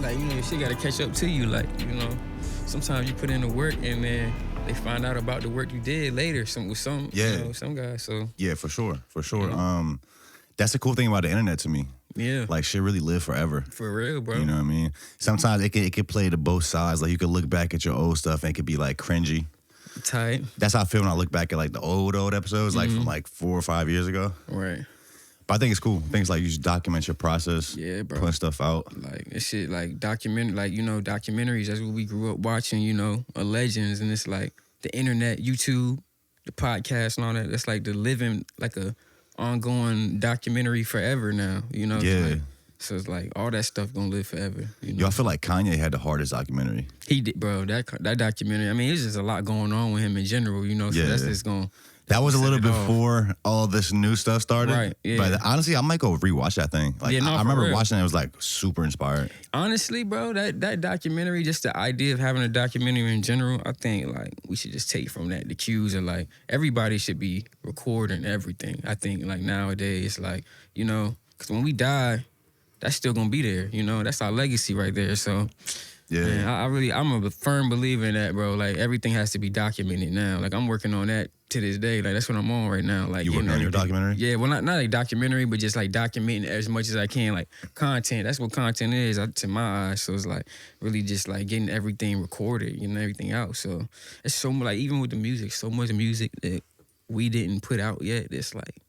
like, you know, shit gotta catch up to you. Like, you know, sometimes you put in the work and then they find out about the work you did later. With some guys. So yeah, for sure. That's the cool thing about the internet to me. yeah, Like shit really live forever. for real, bro. You know what I mean? Sometimes it could play to both sides. Like you could look back at your old stuff and it could be like cringy. Tight. That's how I feel when I look back at like the old episodes, like from like 4 or 5 years ago. Right. But I think it's cool. Things like you just document your process. Yeah, bro. Putting stuff out. Like this shit, like documentaries. That's what we grew up watching. You know, legends, and it's like the internet, YouTube, the podcast, and all that. That's like the living, like a ongoing documentary forever now. You know. Yeah. So it's like all that stuff gonna live forever. You know? Yo, I feel like Kanye had the hardest documentary. He did, bro. That documentary. I mean, it's just a lot going on with him in general. You know. So that's just gonna. That was a little before all this new stuff started. Right, yeah. But honestly, I might go rewatch that thing. Like, I remember watching it, was like super inspired. Honestly, bro, that documentary, just the idea of having a documentary in general, I think like we should just take from that the cues of like everybody should be recording everything. I think like nowadays, like, you know, because when we die, that's still gonna be there. You know, that's our legacy right there. So. Yeah, man, I'm a firm believer in that, bro. Like everything has to be documented now. Like I'm working on that to this day. Like that's what I'm on right now. Like you working on your documentary? Yeah, well, not a documentary, but just like documenting as much as I can, like content. That's what content is to my eyes. So it's like really just like getting everything recorded, you know, everything out. So it's so much, like even with the music, so much music that we didn't put out yet. It's like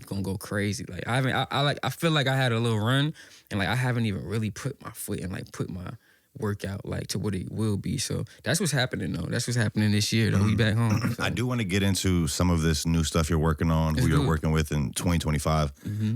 gonna go crazy. Like I feel like I had a little run, and like I haven't even really put my foot and like put my workout like to what it will be. So that's what's happening though. That's what's happening this year though. We back home. So. I do want to get into some of this new stuff you're working on, who you're working with in 2025.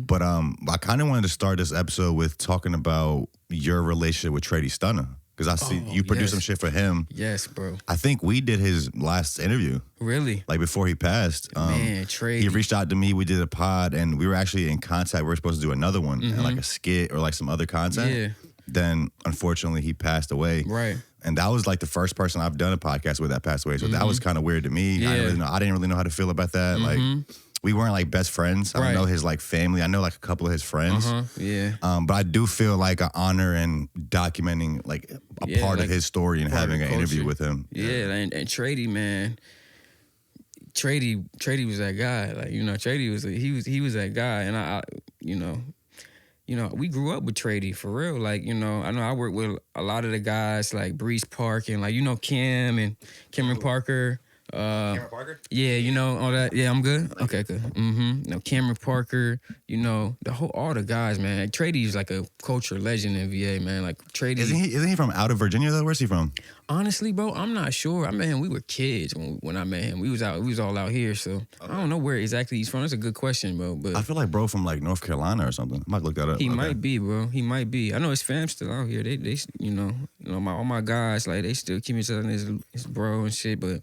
But I kind of wanted to start this episode with talking about your relationship with Trady Stunner. Because I see you produce some shit for him. Yes, bro. I think we did his last interview. Really? Like before he passed. Man, Trady. He reached out to me. We did a pod and we were actually in contact. We were supposed to do another one and like a skit or like some other content. Yeah. Then unfortunately he passed away. Right. And that was like the first person I've done a podcast with that passed away. So that was kind of weird to me. Yeah. I didn't really know how to feel about that. Like we weren't like best friends. I don't know his like family. I know like a couple of his friends. Yeah. But I do feel like an honor in documenting like a part of his story and having an interview with him. Yeah, and Trady, man. Trady was that guy. Like, you know, Trady was he was that guy. And I you know, we grew up with Trady for real. Like, you know I work with a lot of the guys like Breeze Park and like, you know, Cameron Parker. Cameron Parker? Yeah, you know, all that. Yeah, I'm good. Okay, good. You know, Cameron Parker, you know, all the guys, man. Trady's like a culture legend in VA, man. Like Trady. Isn't he from out of Virginia though? Where's he from? Honestly, bro, I'm not sure. I met him. We were kids when I met him. We was all out here, so I don't know where exactly he's from. That's a good question, bro. But I feel like bro from like North Carolina or something. I might look that up. He might be, bro. He might be. I know his fam still out here. They you know all my guys, like they still keep each other his bro and shit. But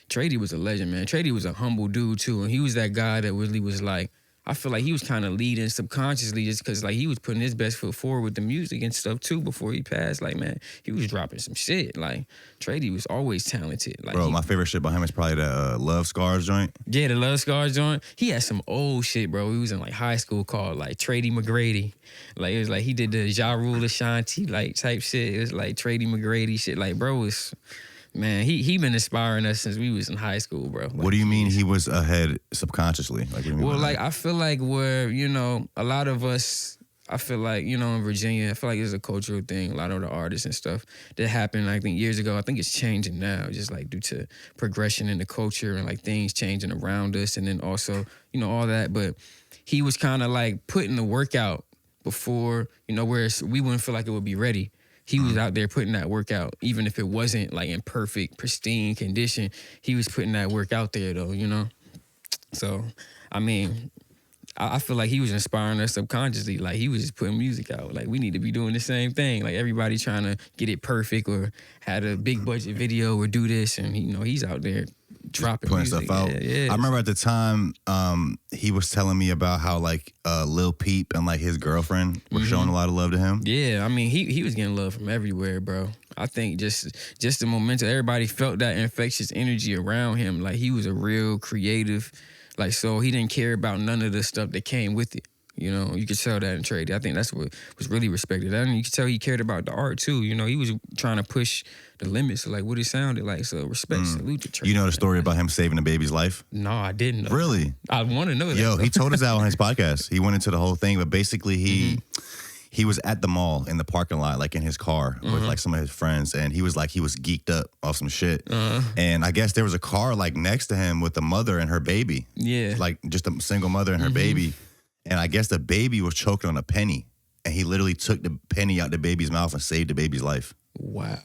Trady was a legend, man. Trady was a humble dude too, and he was that guy that really was like, I feel like he was kind of leading subconsciously just because like he was putting his best foot forward with the music and stuff too before he passed. Like, man, he was dropping some shit. Like, Trady was always talented. Like, bro, my favorite shit by him is probably the Love Scars joint. Yeah, the Love Scars joint. He had some old shit, bro. He was in like high school called like Trady McGrady. Like, it was like he did the Ja Rule Ashanti like type shit. It was like Trady McGrady shit. Like, bro was... Man, he been inspiring us since we was in high school, bro. Like, what do you mean he was ahead subconsciously? Like, what do you mean well, like, I feel like where, you know, a lot of us, I feel like, you know, in Virginia, I feel like it's a cultural thing. A lot of the artists and stuff that happened, I think, years ago. I think it's changing now, just like due to progression in the culture and like things changing around us and then also, you know, all that. But he was kind of like putting the work out before, you know, where we wouldn't feel like it would be ready. He was out there putting that work out, even if it wasn't like in perfect, pristine condition. He was putting that work out there, though, you know? So, I mean, I feel like he was inspiring us subconsciously. Like, he was just putting music out. Like, we need to be doing the same thing. Like, everybody trying to get it perfect or had a big budget video or do this. And, you know, he's out there dropping putting music. stuff out. Yeah. I remember at the time he was telling me about how like Lil Peep and like his girlfriend were showing a lot of love to him. Yeah, I mean he was getting love from everywhere, bro. I think just the momentum, everybody felt that infectious energy around him. Like he was a real creative, like so he didn't care about none of the stuff that came with it. You know, you could tell that in Trady. I think that's what was really respected. And you could tell he cared about the art too. You know, he was trying to push the limits of like what it sounded like. So respect, salute to Trady. You know the story about him saving the baby's life? No, I didn't know. Really? I want to know that. Yo, he told us that on his podcast. He went into the whole thing, but basically he was at the mall in the parking lot, like in his car with like some of his friends, and he was geeked up off some shit. And I guess there was a car like next to him with the mother and her baby. Yeah. Like just a single mother and her baby. And I guess the baby was choking on a penny. And he literally took the penny out the baby's mouth and saved the baby's life. Wow.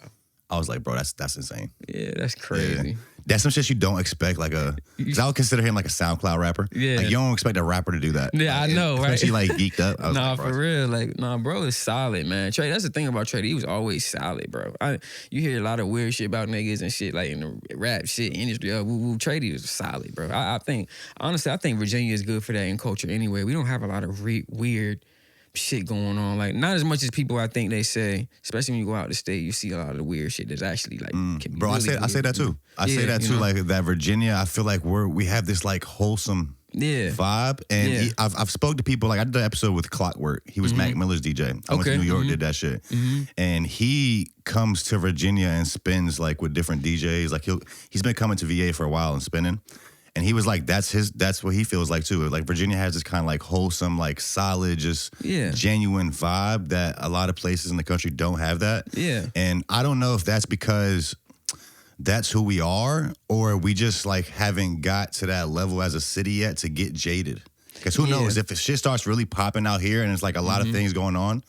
I was like, bro, that's insane. Yeah, that's crazy. Yeah. That's some shit you don't expect, because I would consider him like a SoundCloud rapper. Yeah. Like, you don't expect a rapper to do that. Yeah, I know, right? Especially like geeked up. Nah, for real. Like, nah, bro is solid, man. Trey, that's the thing about Trey. He was always solid, bro. You hear a lot of weird shit about niggas and shit, like in the rap shit industry. Trey was solid, bro. I think, honestly, I think Virginia is good for that in culture anyway. We don't have a lot of weird shit going on, like not as much as people I think they say. Especially when you go out the state, you see a lot of the weird shit that's actually like. Bro, really I say that too. I say that too. Know? Like that Virginia, I feel like we have this like wholesome vibe, and I've spoke to people. Like I did an episode with Clockwork. He was Mac Miller's DJ. I went to New York, did that shit, and he comes to Virginia and spins like with different DJs. Like he's been coming to VA for a while and spinning. And he was like, that's what he feels like too. Like Virginia has this kind of like wholesome, like solid, just genuine vibe that a lot of places in the country don't have that. Yeah. And I don't know if that's because that's who we are, or we just like haven't got to that level as a city yet to get jaded. Because who knows, if shit starts really popping out here and it's like a lot of things going on,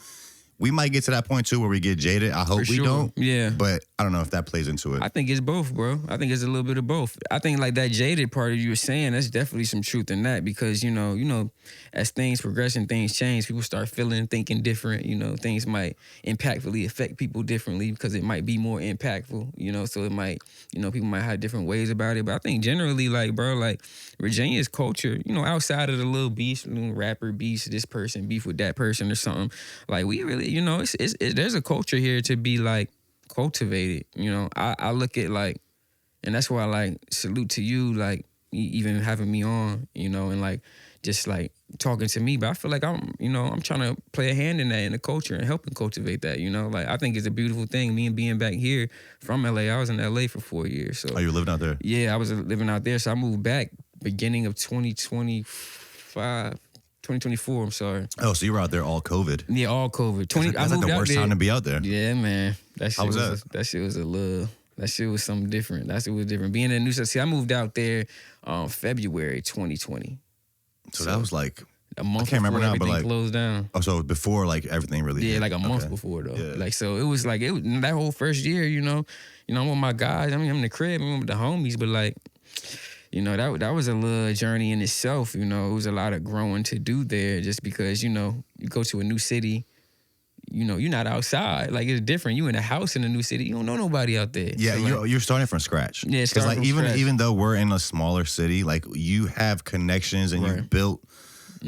we might get to that point too where we get jaded. I hope we don't. Yeah. But I don't know if that plays into it. I think it's both, bro. I think it's a little bit of both. I think like that jaded part of you were saying, that's definitely some truth in that, because, you know, as things progress and things change, people start feeling and thinking different. You know, things might impactfully affect people differently because it might be more impactful, you know, so it might, you know, people might have different ways about it. But I think generally, like, bro, like Virginia's culture, you know, outside of the little beef, rapper beef, this person beef with that person or something, like we really, you know, it's there's a culture here to be like cultivated. You know, I look at like, and that's why I like salute to you, like even having me on, you know, and like just like talking to me. But I feel like I'm trying to play a hand in that, in the culture, and helping cultivate that, you know. Like I think it's a beautiful thing. Me and being back here from LA, I was in LA for 4 years. So you living out there? Yeah, I was living out there. So I moved back beginning of 2024, I'm sorry. Oh, so you were out there all COVID? Yeah, all COVID. That's like the worst time to be out there. Yeah, man. That shit was something different. That shit was different. Being in New York City, I moved out there February 2020. So that was like a month. I can't remember now, but like closed down. Oh, so before like everything really hit. Like a month before though. Yeah. Like so, it was like that whole first year. You know, I'm with my guys. I mean, I'm in the crib. I'm with the homies, but like, you know, that was a little journey in itself. You know, it was a lot of growing to do there, just because, you know, you go to a new city, you know, you're not outside. Like it's different. You in a house in a new city, you don't know nobody out there. Yeah, so you're starting from scratch. Yeah, because like even though we're in a smaller city, like you have connections and you've built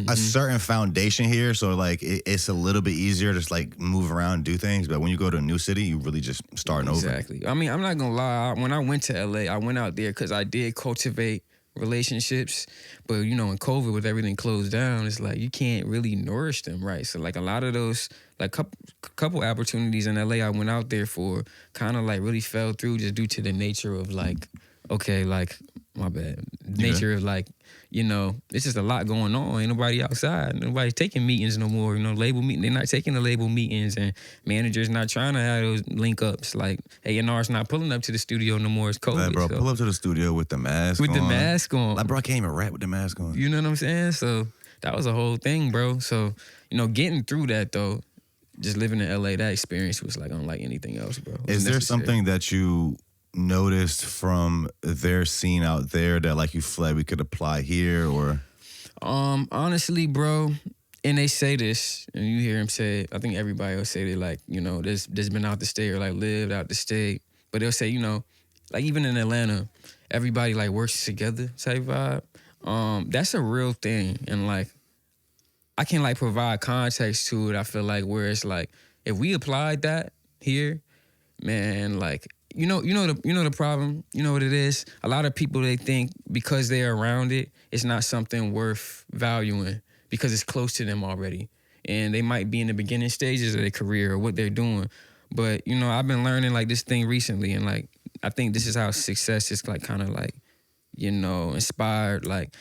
a certain foundation here, so like it's a little bit easier to just like move around and do things. But when you go to a new city, you really just starting over. Exactly. I mean, I'm not gonna lie. When I went to LA, I went out there because I did cultivate relationships. But you know, in COVID, with everything closed down, it's like you can't really nourish them, right? So like a lot of those, like couple opportunities in LA, I went out there for, kind of like really fell through just due to the nature of like, okay, like my bad, nature of like, you know, it's just a lot going on. Ain't nobody outside. Nobody's taking meetings no more. You know, label meeting. They're not taking the label meetings, and managers not trying to have those link ups. Like A&R's not pulling up to the studio no more. It's COVID. Like, bro, pull up to the studio with the mask on. With the mask on. Like, bro, I can't even rap with the mask on. You know what I'm saying? So that was a whole thing, bro. So, you know, getting through that though, just living in LA, that experience was like unlike anything else, bro. Is there something that you noticed from their scene out there that like you feel like we could apply here, or? Honestly, bro, and they say this, and you hear him say it, I think everybody will say that, like, you know, there's been out the state or like lived out the state, but they'll say, you know, like even in Atlanta, everybody like works together type vibe. That's a real thing, and like I can like provide context to it. I feel like where it's like if we applied that here, man, like you know the problem. You know what it is. A lot of people, they think because they're around it, it's not something worth valuing. because it's close to them already. And they might be in the beginning stages of their career or what they're doing. But, you know, I've been learning like this thing recently, and like I think this is how success is like kind of like, you know, inspired. Like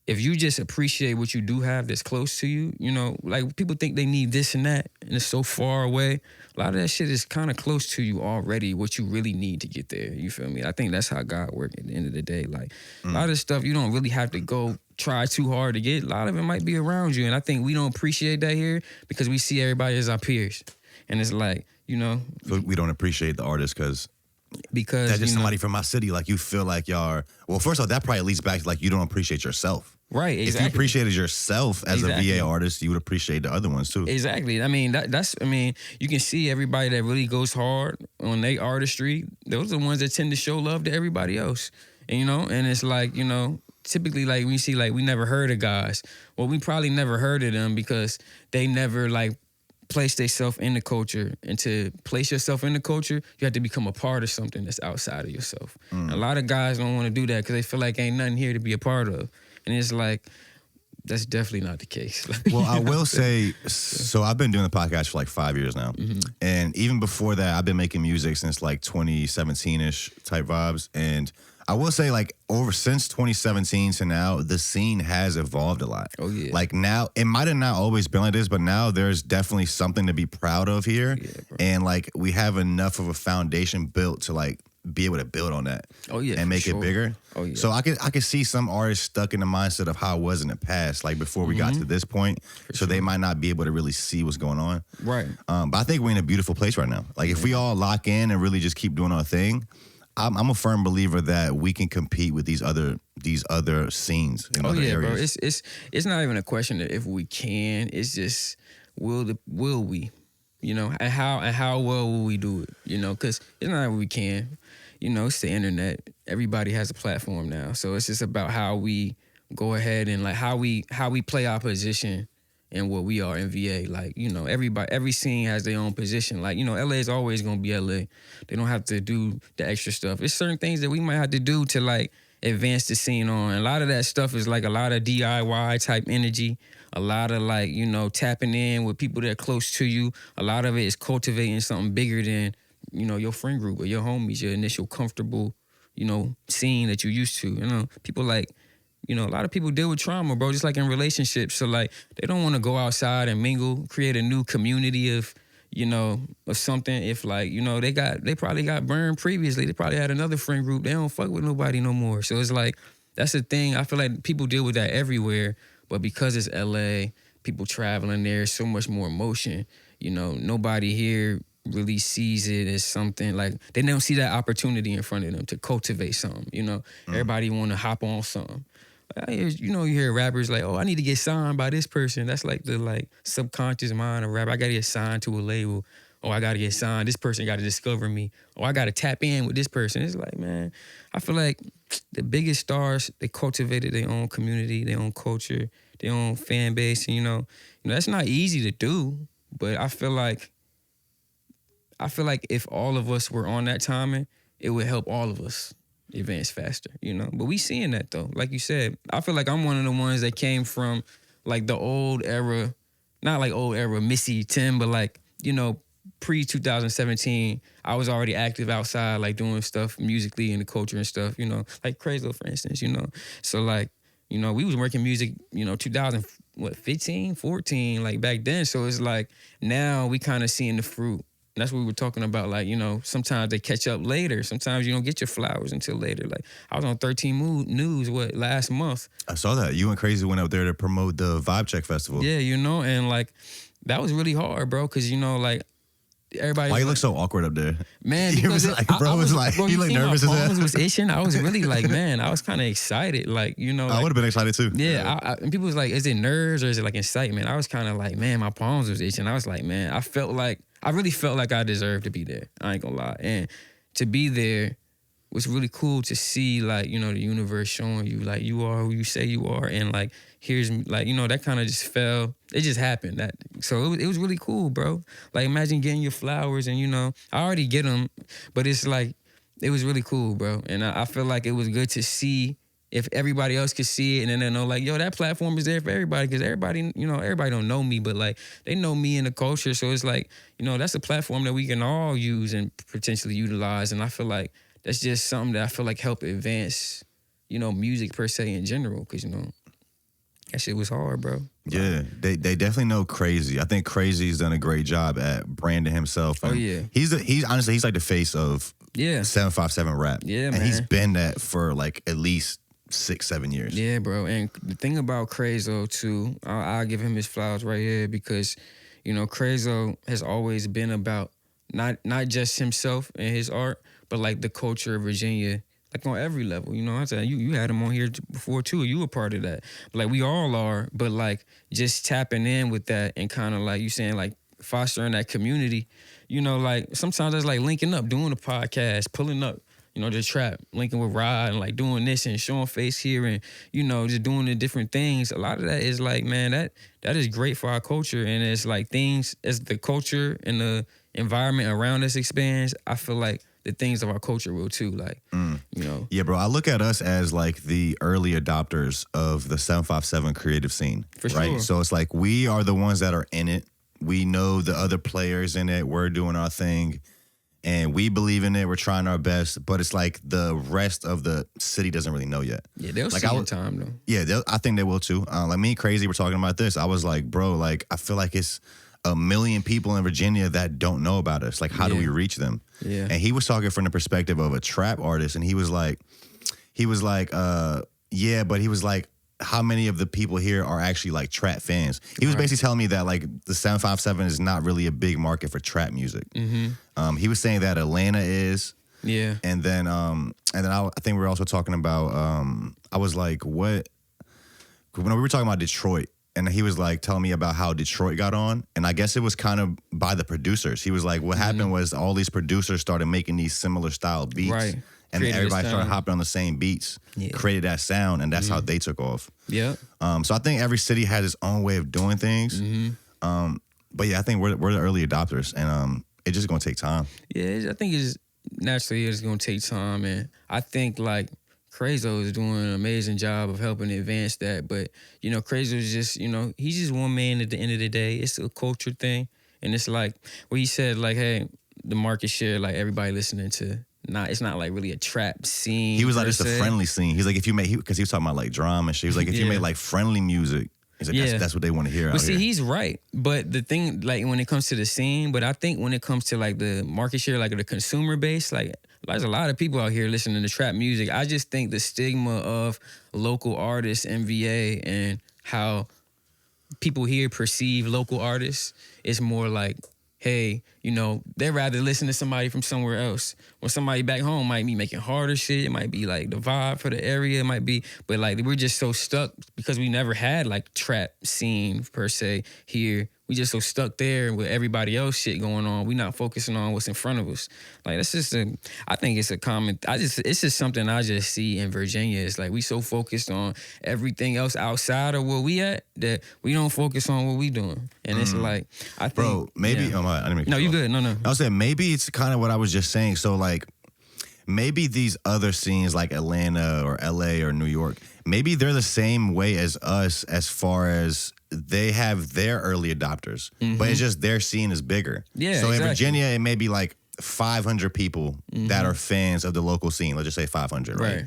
if you just appreciate what you do have that's close to you, you know, like people think they need this and that and it's so far away. A lot of that shit is kind of close to you already, what you really need to get there. You feel me? I think that's how God works at the end of the day. Like a lot of stuff you don't really have to go try too hard to get. A lot of it might be around you. And I think we don't appreciate that here because we see everybody as our peers. And it's like, you know. So we don't appreciate the artists because that's just somebody from my city. Like you feel like y'all well, first of all, that probably leads back to like you don't appreciate yourself. Right, exactly. If you appreciated yourself as a VA artist, you would appreciate the other ones too. Exactly. I mean, you can see everybody that really goes hard on their artistry. Those are the ones that tend to show love to everybody else. And, you know, and it's like, you know, typically like we see like we never heard of guys. Well, we probably never heard of them because they never like place themselves in the culture. And to place yourself in the culture, you have to become a part of something that's outside of yourself. A lot of guys don't want to do that because they feel like ain't nothing here to be a part of. And it's like, that's definitely not the case. Well, I will say, so I've been doing the podcast for like 5 years now. And even before that, I've been making music since like 2017-ish type vibes. And I will say like since 2017 to now, the scene has evolved a lot. Oh, yeah. Like now, it might have not always been like this, but now there's definitely something to be proud of here. Yeah, bro. And like we have enough of a foundation built to like be able to build on that. Oh, yeah, and make it bigger. Oh, yeah. So I could see some artists stuck in the mindset of how it was in the past, like before we got to this point. So they might not be able to really see what's going on. Right. But I think we're in a beautiful place right now. Like if we all lock in and really just keep doing our thing, I'm a firm believer that we can compete with these other scenes in other areas. Bro. It's not even a question of if we can. It's just will we, you know, and how well will we do it, you know? Because it's not that we can. You know, it's the internet. Everybody has a platform now. So it's just about how we go ahead and like how we play our position and what we are in VA. Like, you know, every scene has their own position. Like, you know, LA is always gonna be LA. They don't have to do the extra stuff. It's certain things that we might have to do to like advance the scene on. And a lot of that stuff is like a lot of DIY type energy. A lot of like, you know, tapping in with people that are close to you. A lot of it is cultivating something bigger than, you know, your friend group or your homies, your initial comfortable, you know, scene that you're used to. You know, people like, you know, a lot of people deal with trauma, bro, just like in relationships. So like they don't want to go outside and mingle, create a new community of, you know, of something. If like, you know, they probably got burned previously. They probably had another friend group. They don't fuck with nobody no more. So it's like, that's the thing. I feel like people deal with that everywhere. But because it's LA, people traveling there, so much more emotion. You know, nobody here really sees it as something like they don't see that opportunity in front of them to cultivate something. You know, everybody want to hop on something. You know, you hear rappers like, oh, I need to get signed by this person. That's like the like subconscious mind of rapper. I got to get signed to a label. Oh, I got to get signed. This person got to discover me. Oh, I got to tap in with this person. It's like, man, I feel like the biggest stars, they cultivated their own community, their own culture, their own fan base. And, you know, that's not easy to do. But I feel like if all of us were on that timing, it would help all of us advance faster, you know? But we seeing that, though. Like you said, I feel like I'm one of the ones that came from, like, the old era, not like old era Missy, Tim, but, like, you know, pre-2017, I was already active outside, like, doing stuff musically in the culture and stuff, you know? Like Crazy, for instance, you know? So, like, you know, we was working music, you know, 2015, 14, like, back then. So it's like, now we kind of seeing the fruit. That's what we were talking about. Like, you know, sometimes they catch up later. Sometimes you don't get your flowers until later. Like, I was on 13 News, last month. I saw that. You and Crazy went up there to promote the Vibe Check Festival. Yeah, you know, and like, that was really hard, bro, because, you know, like, everybody. Why you look so awkward up there? Man, you was like, bro, was like, you look nervous as hell. My palms was itching. I was really like, man, I was kind of excited. Like, you know. I would have been excited too. Yeah, and people was like, is it nerves or is it like excitement? I was kind of like, man, my palms was itching. I was like, man, I really felt like I deserved to be there. I ain't gonna lie. And to be there was really cool to see, like, you know, the universe showing you, like, you are who you say you are. And, like, here's, like, you know, that kind of just fell. It just happened. So it was really cool, bro. Like, imagine getting your flowers and, you know, I already get them, but it's like, it was really cool, bro. And I feel like it was good to see if everybody else could see it and then they know like, yo, that platform is there for everybody because everybody, everybody don't know me, but like they know me in the culture. So it's like, that's a platform that we can all use and potentially utilize. And I feel like that's just something that I feel like help advance, music per se in general. Cause that shit was hard, bro. Yeah, they definitely know Crazy. I think Crazy's done a great job at branding himself. Oh yeah, he's honestly he's like the face of 757 rap. Yeah, and man. he's been that for like at least 6-7 years. Yeah, bro. And the thing about Crazo too, I'll give him his flowers right here because, Crazo has always been about not just himself and his art, but like the culture of Virginia, like on every level. I said you had him on here before too. You were part of that. But like we all are, but like just tapping in with that and kind of like you saying like fostering that community. Like sometimes it's like linking up, doing a podcast, pulling up. The trap, linking with Rod and like doing this and showing face here and, just doing the different things. A lot of that is like, man, that is great for our culture. And it's like things as the culture and the environment around us expands, I feel like the things of our culture will too. Like, Yeah, bro, I look at us as like the early adopters of the 757 creative scene. For right? sure. So it's like we are the ones that are in it. We know the other players in it. We're doing our thing. And we believe in it. We're trying our best, but it's like the rest of the city doesn't really know yet. Yeah, they'll see in time though. Yeah, I think they will too. Like me and Crazy were talking about this. I was like, bro, like I feel like it's 1 million people in Virginia that don't know about us. Like, how do we reach them? Yeah. And he was talking from the perspective of a trap artist, and he was like, yeah, but he was like, how many of the people here are actually like trap fans? He was basically telling me that like the 757 is not really a big market for trap music. Mm-hmm. He was saying that Atlanta is. Yeah. And then I think we were also talking about I was like, what? When we were talking about Detroit, and he was like telling me about how Detroit got on, and I guess it was kind of by the producers. He was like, what happened was all these producers started making these similar style beats. Right. And then everybody started hopping on the same beats, created that sound, and that's how they took off. Yeah. So I think every city has its own way of doing things. But yeah, I think we're the early adopters, and it's just gonna take time. Yeah, I think it's gonna take time, and I think like Crazo is doing an amazing job of helping advance that. But Crazo is just he's just one man at the end of the day. It's a culture thing, and it's like what he said, like, hey, the market share, like everybody listening to. It's not like really a trap scene. He was like, it's a friendly scene. He's like, if you make, because he was talking about like drama and shit. He was like, if you made like friendly music, he's like, that's what they want to hear. But see, here. he's right. But the thing, like when it comes to the scene, but I think when it comes to like the market share, like the consumer base, like there's a lot of people out here listening to trap music. I just think the stigma of local artists, MVA, and how people here perceive local artists is more like, hey, they'd rather listen to somebody from somewhere else. Or somebody back home might be making harder shit. It might be like the vibe for the area. It might be, but like we're just so stuck because we never had like trap scene per se here. We just so stuck there with everybody else shit going on. We not focusing on what's in front of us. Like that's just I think it's a common. It's just something I just see in Virginia. It's like we so focused on everything else outside of where we at that we don't focus on what we doing. And it's like I think, bro, maybe. Yeah. I didn't make no, you good. No. I was saying maybe it's kind of what I was just saying. So like maybe these other scenes like Atlanta or LA or New York, maybe they're the same way as us as far as they have their early adopters, but it's just their scene is bigger. Yeah. So exactly. in Virginia, it may be like 500 people that are fans of the local scene. Let's just say 500, right?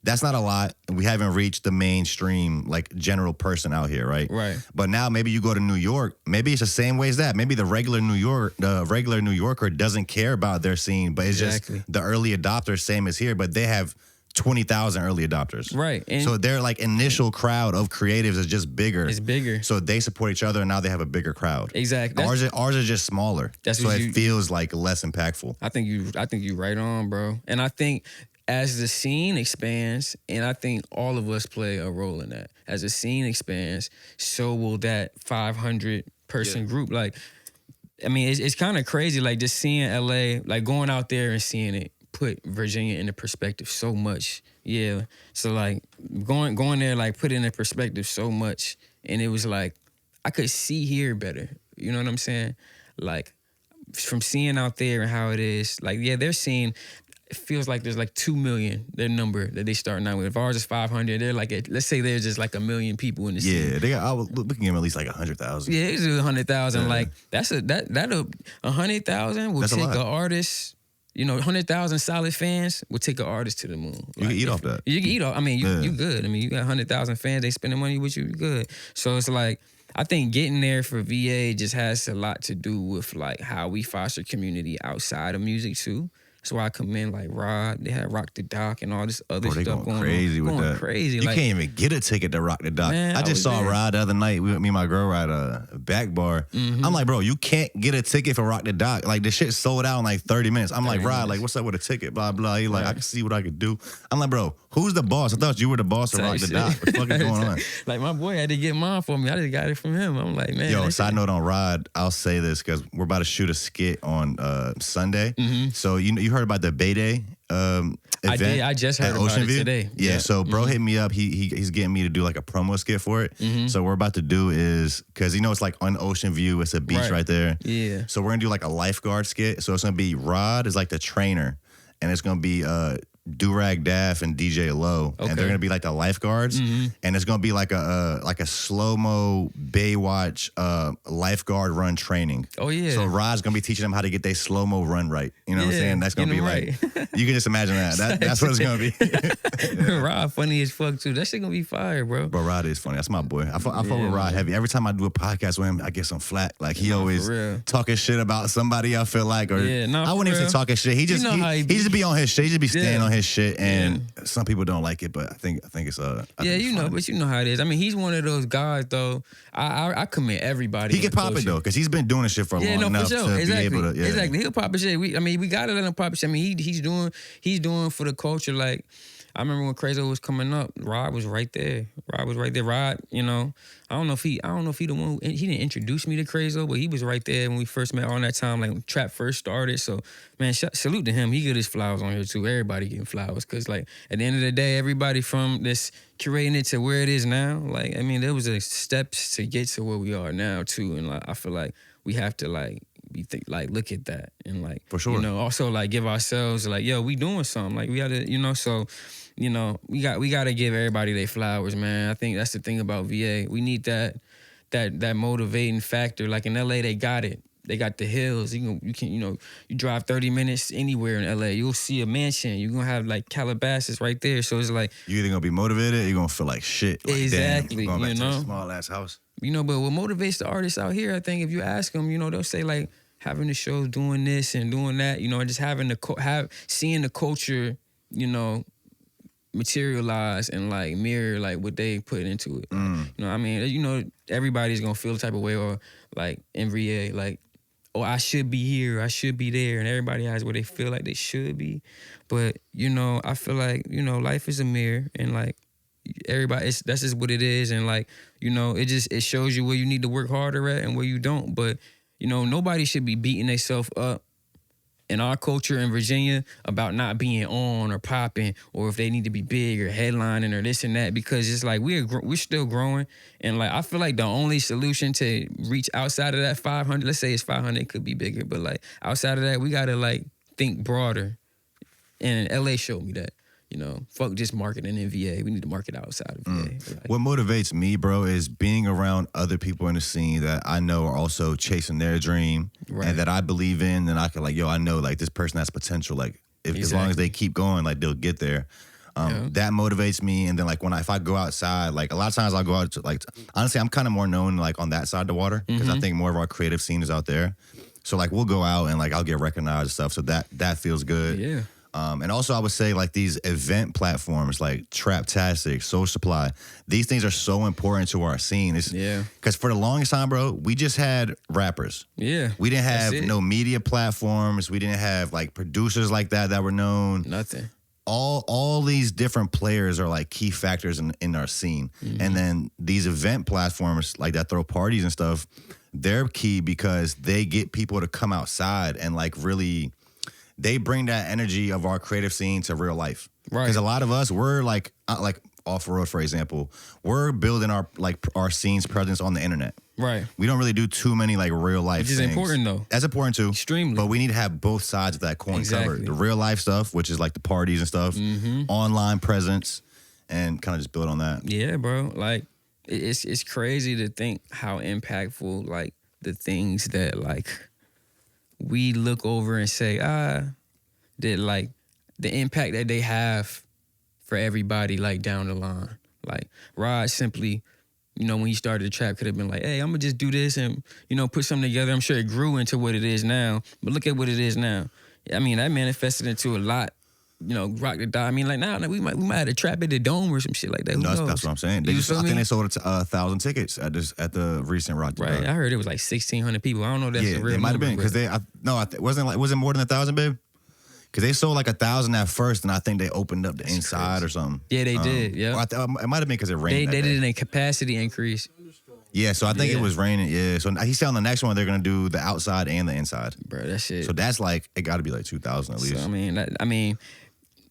That's not a lot. We haven't reached the mainstream, like general person out here, right? Right. But now maybe you go to New York, maybe it's the same way as that. Maybe the regular New Yorker doesn't care about their scene, but it's just the early adopters, same as here, but they have 20,000 early adopters. Right. And so their like initial crowd of creatives is just bigger. It's bigger. So they support each other and now they have a bigger crowd. Exactly. Ours are just smaller. So it feels like less impactful. I think you right on, bro. And I think as the scene expands, and I think all of us play a role in that. As the scene expands, so will that 500 person group. Like, I mean, it's kind of crazy. Like just seeing LA, like going out there and seeing it put Virginia into perspective so much. Yeah. So like going there, like put it in perspective so much. And it was like, I could see here better. You know what I'm saying? Like from seeing out there and how it is, like, yeah, they're seeing, it feels like there's like 2 million, their number that they starting out with. If ours is 500, they're like, let's say there's just like 1 million people in the scene. Yeah, we can give them at least like 100,000. Yeah, it's 100,000. Yeah. Like that's 100,000 will take an artist. 100,000 solid fans will take an artist to the moon. You can eat off that. You can eat off. I mean, you good. I mean, you got 100,000 fans. They spending money with you. You good. So it's like, I think getting there for VA just has a lot to do with like how we foster community outside of music too. That's why I commend like Rod. They had Rock the Dock and all this other stuff going crazy on. With going that. Crazy. You can't even get a ticket to Rock the Dock. Man, I just saw Rod the other night. Me and my girl were at a back bar. Mm-hmm. I'm like, bro, you can't get a ticket for Rock the Dock. Like the shit sold out in like 30 minutes. I'm like, Rod, like, what's up with a ticket? Blah blah. He like, I can see what I could do. I'm like, bro, who's the boss? I thought you were the boss of Rock the Dock. What the fuck is going on? Like my boy had to get mine for me. I just got it from him. I'm like, man. Yo, side note on Rod, I'll say this because we're about to shoot a skit on Sunday. Mm-hmm. So you heard about the Bay Day event? I did. I just heard about it today. Yeah. So bro hit me up. He's getting me to do like a promo skit for it. Mm-hmm. So what we're about to do is, because it's like on Ocean View. It's a beach right there. Yeah. So we're gonna do like a lifeguard skit. So it's gonna be Rod is like the trainer, and it's gonna be Durag Daff and DJ Low, and they're gonna be like the lifeguards, and it's gonna be like a slow-mo Baywatch lifeguard run training. Oh yeah. So Rod's gonna be teaching them how to get their slow-mo run right. You know what I'm saying? That's gonna be like, you can just imagine that. That's what it's gonna be. Rod funny as fuck too. That shit gonna be fire, bro. Bro, Rod is funny. That's my boy. I fuck with Rod heavy. Every time I do a podcast with him, I get some flack. Like he always talking shit about somebody. I feel like, or I wouldn't even say talking shit. He just he just be on his shit. He just be staying on his shit, and some people don't like it, but I think it's but you know how it is. I mean, he's one of those guys though. I commend everybody. He can pop it though, because he's been doing this shit for long enough to be able to. Exactly, he'll pop his shit. We gotta let him pop his shit. I mean, he's doing for the culture. Like I remember when Crazo was coming up, Rod was right there. Rod, I don't know if he the one he didn't introduce me to Crazo, but he was right there when we first met on that time, like when Trap first started. So man, salute to him. He get his flowers on here too. Everybody getting flowers, because like at the end of the day, everybody from this curating it to where it is now, like I mean, there was steps to get to where we are now too, and like I feel like we have to like look at that and like for sure, also like give ourselves like, yo, we doing something, like we gotta, so we got to give everybody their flowers, man. I think that's the thing about VA. We need that motivating factor. Like in LA, they got it. They got the hills. You drive 30 minutes anywhere in LA, you'll see a mansion. You're gonna have like Calabasas right there. So it's like you're either gonna be motivated, or you're gonna feel like shit. Like, exactly. Damn, going back to a small ass house. But what motivates the artists out here, I think, if you ask them, they'll say like having the shows, doing this and doing that. And just having seeing the culture, materialize and like mirror like what they put into it. I mean, everybody's gonna feel the type of way, or like in VA, like, oh, I should be here, I should be there, and everybody has where they feel like they should be. But I feel like life is a mirror, and like everybody, that's just what it is, and like it shows you where you need to work harder at and where you don't. But nobody should be beating themselves up in our culture in Virginia about not being on or popping, or if they need to be big or headlining or this and that, because it's like we're still growing, and like I feel like the only solution to reach outside of that 500, let's say it's 500, it could be bigger, but like outside of that, we gotta like think broader, and LA showed me that. Fuck just marketing in VA. We need to market outside of VA. What motivates me, bro, is being around other people in the scene that I know are also chasing their dream, and that I believe in, and I can like, I know like this person has potential. Like as long as they keep going, like they'll get there. That motivates me. And then like if I go outside, like a lot of times I'll go out to like, honestly, I'm kind of more known like on that side of the water, because I think more of our creative scene is out there. So like we'll go out and like I'll get recognized and stuff. So that feels good. Yeah. And also I would say like these event platforms like Traptastic, Soul Supply, these things are so important to our scene. Because for the longest time, bro, we just had rappers. Yeah. We didn't have no media platforms. We didn't have like producers like that were known. Nothing. All these different players are like key factors in our scene. Mm-hmm. And then these event platforms like that throw parties and stuff, they're key because they get people to come outside and like really... They bring that energy of our creative scene to real life. Right. Because a lot of us, we're like Off Road, for example, we're building our scene's presence on the internet. Right. We don't really do too many like real life Which is things. important though. That's important too. Extremely. But we need to have both sides of that coin covered. The real life stuff, which is like the parties and stuff, online presence, and kind of just build on that. Yeah, bro. Like it's crazy to think how impactful like the things that like we look over and say, that like the impact that they have for everybody like down the line. Like Rod simply, when he started the trap, could have been like, hey, I'm gonna just do this and, put something together. I'm sure it grew into what it is now. But look at what it is now. I mean, that manifested into a lot, Rock the Dot. I mean, like now we might have a trap at the Dome or some shit like that. Who knows? That's what I'm saying. I think they sold 1,000 tickets at the recent Rock the Dot. Right. I heard it was like 1,600 people. I don't know if that's a real it might have been because was it more than 1,000, babe? Because they sold like 1,000 at first, and I think they opened up the inside or something. Yeah, they did. Yeah, it might have been because it rained. They did a capacity increase. Yeah, so I think it was raining. Yeah, so he said on the next one they're gonna do the outside and the inside. Bro, that shit. So that's like it got to be like 2,000 at least. So, I mean,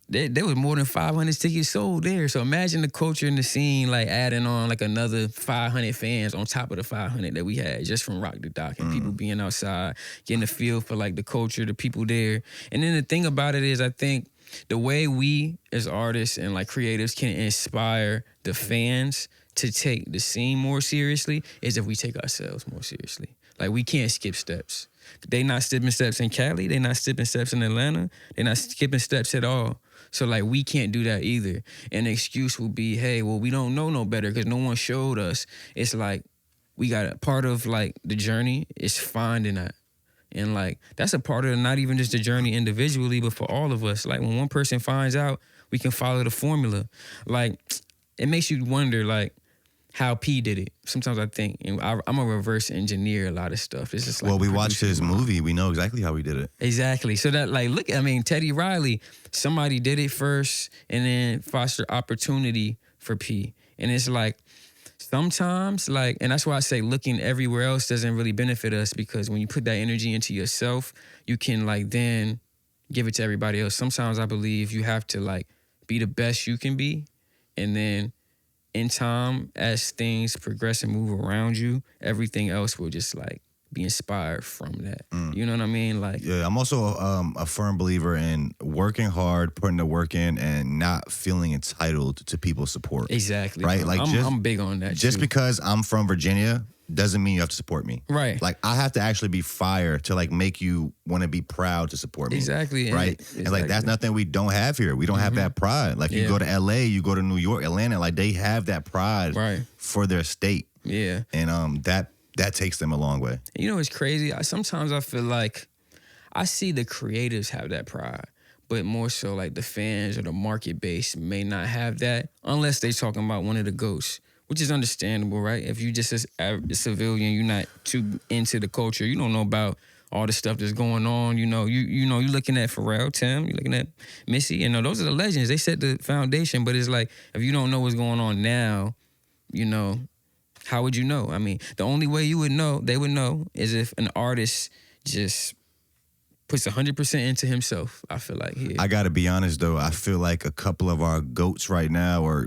there was more than 500 tickets sold there. So imagine the culture and the scene like adding on like another 500 fans on top of the 500 that we had just from Rock the Dock and people being outside, getting a feel for like the culture, the people there. And then the thing about it is I think the way we as artists and like creatives can inspire the fans to take the scene more seriously is if we take ourselves more seriously. Like we can't skip steps. They not skipping steps in Cali. They not skipping steps in Atlanta. They not skipping steps at all. So, like, we can't do that either. And the excuse will be, hey, well, we don't know no better because no one showed us. It's like we got a part of, like, the journey is finding that. And, like, that's a part of not even just the journey individually, but for all of us. Like, when one person finds out, we can follow the formula. Like, it makes you wonder, like, how P did it. Sometimes I think, and I'm a reverse engineer a lot of stuff. It's just like, well, we watched his movie. We know exactly how he did it. Exactly. So that like, look, I mean, Teddy Riley, somebody did it first and then foster opportunity for P. And it's like, sometimes like, and that's why I say looking everywhere else doesn't really benefit us because when you put that energy into yourself, you can like then give it to everybody else. Sometimes I believe you have to like be the best you can be and then in time, as things progress and move around you, everything else will just like be inspired from that. You know what I mean? Like, yeah, I'm also a firm believer in working hard, putting the work in, and not feeling entitled to people's support. Exactly. Right? Bro. Like, I'm big on that. Just too. because I'm from Virginia doesn't mean you have to support me. Right. Like, I have to actually be fire to like make you want to be proud to support me. Exactly. Right. And like that's nothing we don't have here. We don't have that pride. Like you go to LA, you go to New York, Atlanta, like they have that pride for their state. Yeah. And that takes them a long way. You know, it's crazy. Sometimes I feel like I see the creatives have that pride, but more so like the fans or the market base may not have that unless they're talking about one of the ghosts, which is understandable, right? If you just a civilian, you're not too into the culture, you don't know about all the stuff that's going on. You know, you're looking at Pharrell, Tim, you're looking at Missy, those are the legends. They set the foundation, but it's like if you don't know what's going on now, how would you know? I mean, the only way they would know, is if an artist just puts 100% into himself, I feel like. Yeah. I got to be honest, though. I feel like a couple of our GOATs right now are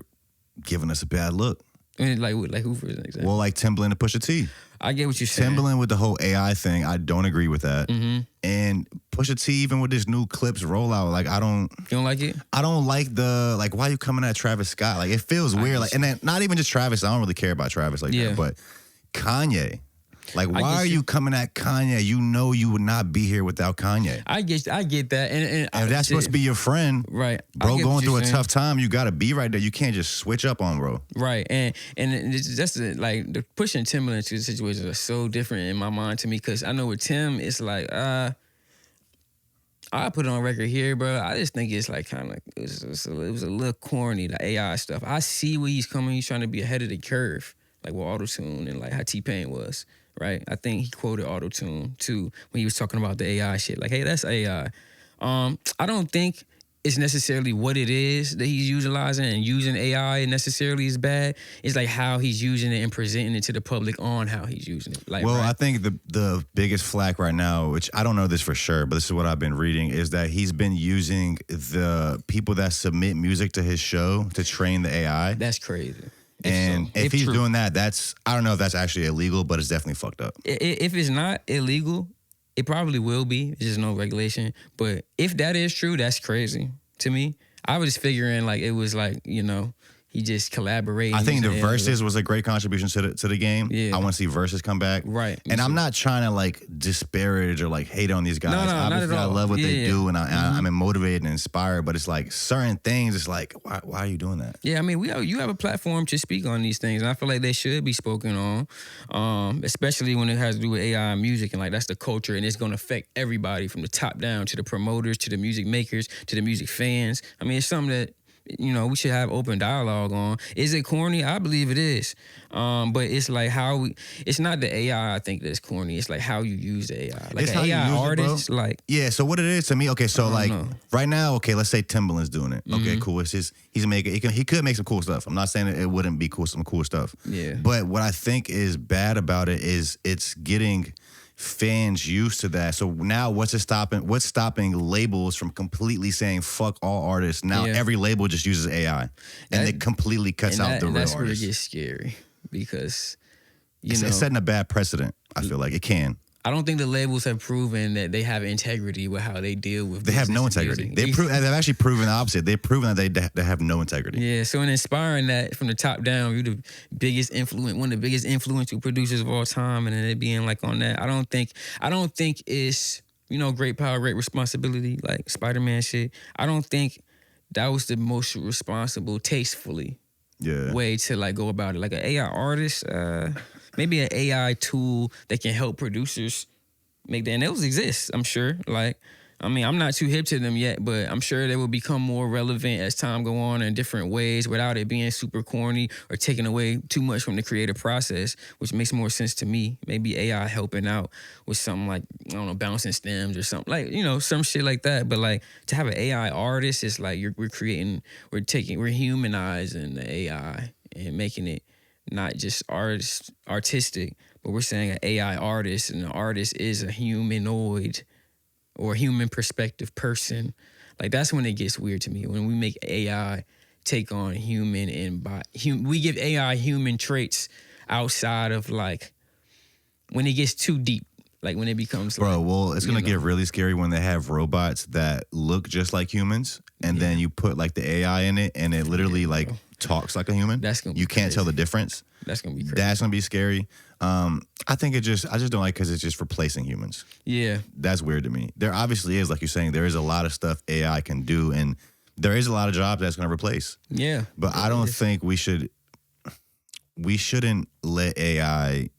giving us a bad look. Like who, for example? Well, like Timbaland and Pusha T. I get what you're saying. Timbaland with the whole AI thing, I don't agree with that. Mm-hmm. And Pusha T, even with this new Clips rollout, like I don't. You don't like it? I don't like why are you coming at Travis Scott? Like it feels weird. Like, and then not even just Travis. I don't really care about Travis like that. But Kanye. Like, why are you coming at Kanye? You know you would not be here without Kanye. I get that. And if that's supposed to be your friend, right? Bro, going through a tough time, you got to be right there. You can't just switch up on bro. Right. And that's like the pushing Timbaland to the situations are so different in my mind to me because I know with Tim, it's like, I put it on record here, bro. I just think it's like kind of it was a little corny, the AI stuff. I see where he's coming. He's trying to be ahead of the curve, like with auto-tune and like how T-Pain was. Right, I think he quoted auto-tune too when he was talking about the AI shit. Like, hey, that's AI. I don't think it's necessarily what it is that he's utilizing and using AI necessarily is bad. It's like how he's using it and presenting it to the public on how he's using it. Like, I think the biggest flack right now, which I don't know this for sure, but this is what I've been reading, is that he's been using the people that submit music to his show to train the AI. That's crazy. And if he's doing that, I don't know if that's actually illegal, but it's definitely fucked up. If it's not illegal, it probably will be. There's just no regulation. But if that is true, that's crazy to me. I was figuring like it was like, he just collaborated. I think the Versus was a great contribution to the game. Yeah. I want to see Versus come back. Right. And I'm not trying to like disparage or like hate on these guys. No, obviously, not at all. I love what they do, and I'm motivated and inspired. But it's like certain things. It's like, why are you doing that? Yeah, I mean, you have a platform to speak on these things, and I feel like they should be spoken on, especially when it has to do with AI and music, and like that's the culture, and it's going to affect everybody from the top down to the promoters, to the music makers, to the music fans. I mean, it's something that we should have open dialogue on. Is it corny? I believe it is. But it's like it's not the AI I think that's corny. It's like how you use the AI. Like an AI artist, like... Yeah, so what it is to me, okay, so like right now, okay, let's say Timbaland's doing it. Okay, cool. It's just, he's making, he could make some cool stuff. I'm not saying that it wouldn't be cool, some cool stuff. Yeah. But what I think is bad about it is it's getting fans used to that. So now what's stopping labels from completely saying fuck all artists? Now every label just uses AI and it completely cuts out the real artists. That's where it gets scary because it's setting a bad precedent. I feel like it can. I don't think the labels have proven that they have integrity with how they deal with. They have no integrity. They've actually proven the opposite. They've proven that they have no integrity. Yeah. So in inspiring that from the top down, you're the biggest one of the biggest influential producers of all time, and then it being like on that, I don't think it's great power, great responsibility, like Spider-Man shit. I don't think that was the most responsible, tastefully way to like go about it. Like an AI artist. Maybe an AI tool that can help producers make that. And those exist, I'm sure. Like, I mean, I'm not too hip to them yet, but I'm sure they will become more relevant as time go on in different ways without it being super corny or taking away too much from the creative process, which makes more sense to me. Maybe AI helping out with something like, I don't know, bouncing stems or something. Like, some shit like that. But like, to have an AI artist, it's like we're humanizing the AI and making it not just artistic, but we're saying an AI artist, and an artist is a humanoid or a human perspective person. Like that's when it gets weird to me, when we make AI take on human and we give AI human traits outside of like when it gets too deep. Like when it becomes it's gonna get really scary when they have robots that look just like humans, and then you put like the AI in it, and it literally talks like a human. That's gonna be you can't tell the difference. That's gonna be crazy. That's gonna be scary. I think I just don't like because it's just replacing humans. Yeah, that's weird to me. There obviously is, like you're saying, there is a lot of stuff AI can do, and there is a lot of jobs that's gonna replace. Yeah, but I don't think we shouldn't let AI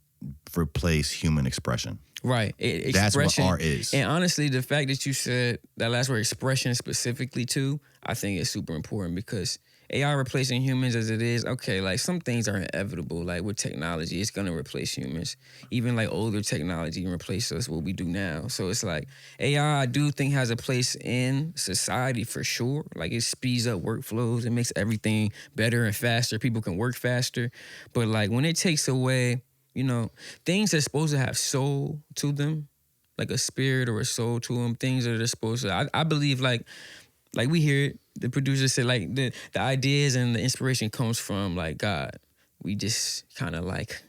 replace human expression. Right. That's what art is. And honestly, the fact that you said that last word, expression specifically too, I think is super important because AI replacing humans as it is, okay, like some things are inevitable. Like with technology, it's gonna replace humans. Even like older technology can replace us, what we do now. So it's like AI, I do think has a place in society for sure. Like it speeds up workflows, it makes everything better and faster. People can work faster. But like when it takes away, things that's supposed to have soul to them, like a spirit or a soul to them, things that are supposed to, I believe like we hear it, the producers say like the ideas and the inspiration comes from like God. We just kind of like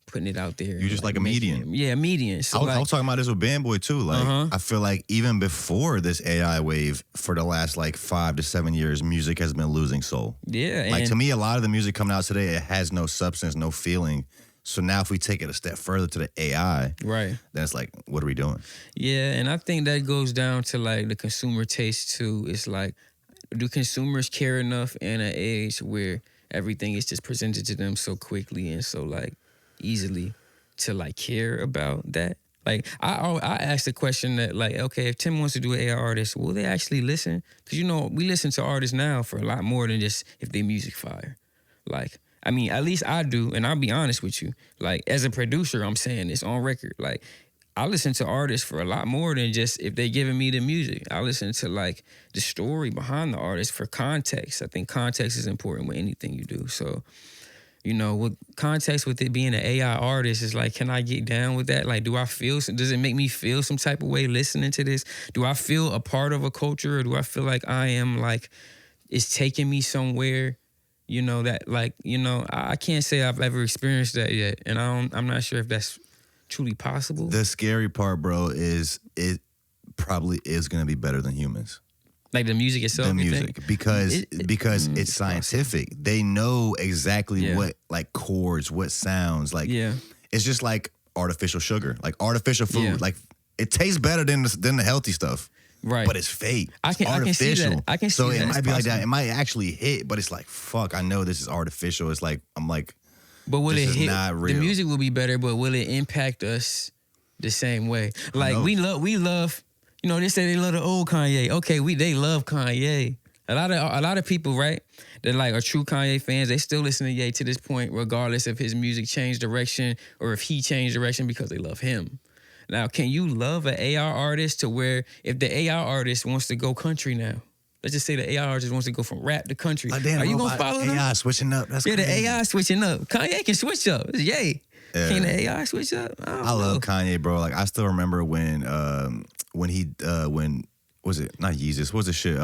putting it out there. You're just like a median. Yeah, a median. So I was talking about this with Band Boy too. Like I feel like even before this AI wave, for the last like 5 to 7 years, music has been losing soul. Yeah. Like to me, a lot of the music coming out today, it has no substance, no feeling. So now if we take it a step further to the AI, right, then it's like, what are we doing? Yeah, and I think that goes down to like the consumer taste too. It's like, do consumers care enough in an age where everything is just presented to them so quickly and so like easily to like care about that? Like I asked the question that like, okay, if Tim wants to do an AI artist, will they actually listen? Because we listen to artists now for a lot more than just if they music fire. Like, I mean, at least I do, and I'll be honest with you. Like, as a producer, I'm saying this on record. Like, I listen to artists for a lot more than just if they're giving me the music. I listen to, like, the story behind the artist for context. I think context is important with anything you do. So, with context with it being an AI artist, is like, can I get down with that? Like, does it make me feel some type of way listening to this? Do I feel a part of a culture, or do I feel like I am, like, it's taking me somewhere? You know, that like, you know, I can't say I've ever experienced that yet. And I'm not sure if that's truly possible. The scary part, bro, is it probably is going to be better than humans. Like the music itself? The music. Because it's scientific. Possible. They know exactly what, like, chords, what sounds. Like, it's just like artificial sugar. Like, artificial food. Yeah. Like, it tastes better than the healthy stuff. Right. But it's fake. I can see that. I can see that. So it might be like that. It might actually hit, but it's like, fuck, I know this is artificial. It's like, I'm like, but will this it hit? Not real. The music will be better, but will it impact us the same way? Like, we love, you know, they say they love the old Kanye. Okay, they love Kanye. A lot of people, right, that like are true Kanye fans, they still listen to Ye to this point, regardless if his music changed direction or if he changed direction, because they love him. Now, can you love an AR artist to where if the AR artist wants to go country now, let's just say the AR artist wants to go from rap to country, are you going to follow them? AI switching up. That's crazy. The AI switching up. Kanye can switch up. It's Ye. Yeah. Can the AI switch up? I love Kanye, bro. Like, I still remember when was it not Yeezus? What was the shit?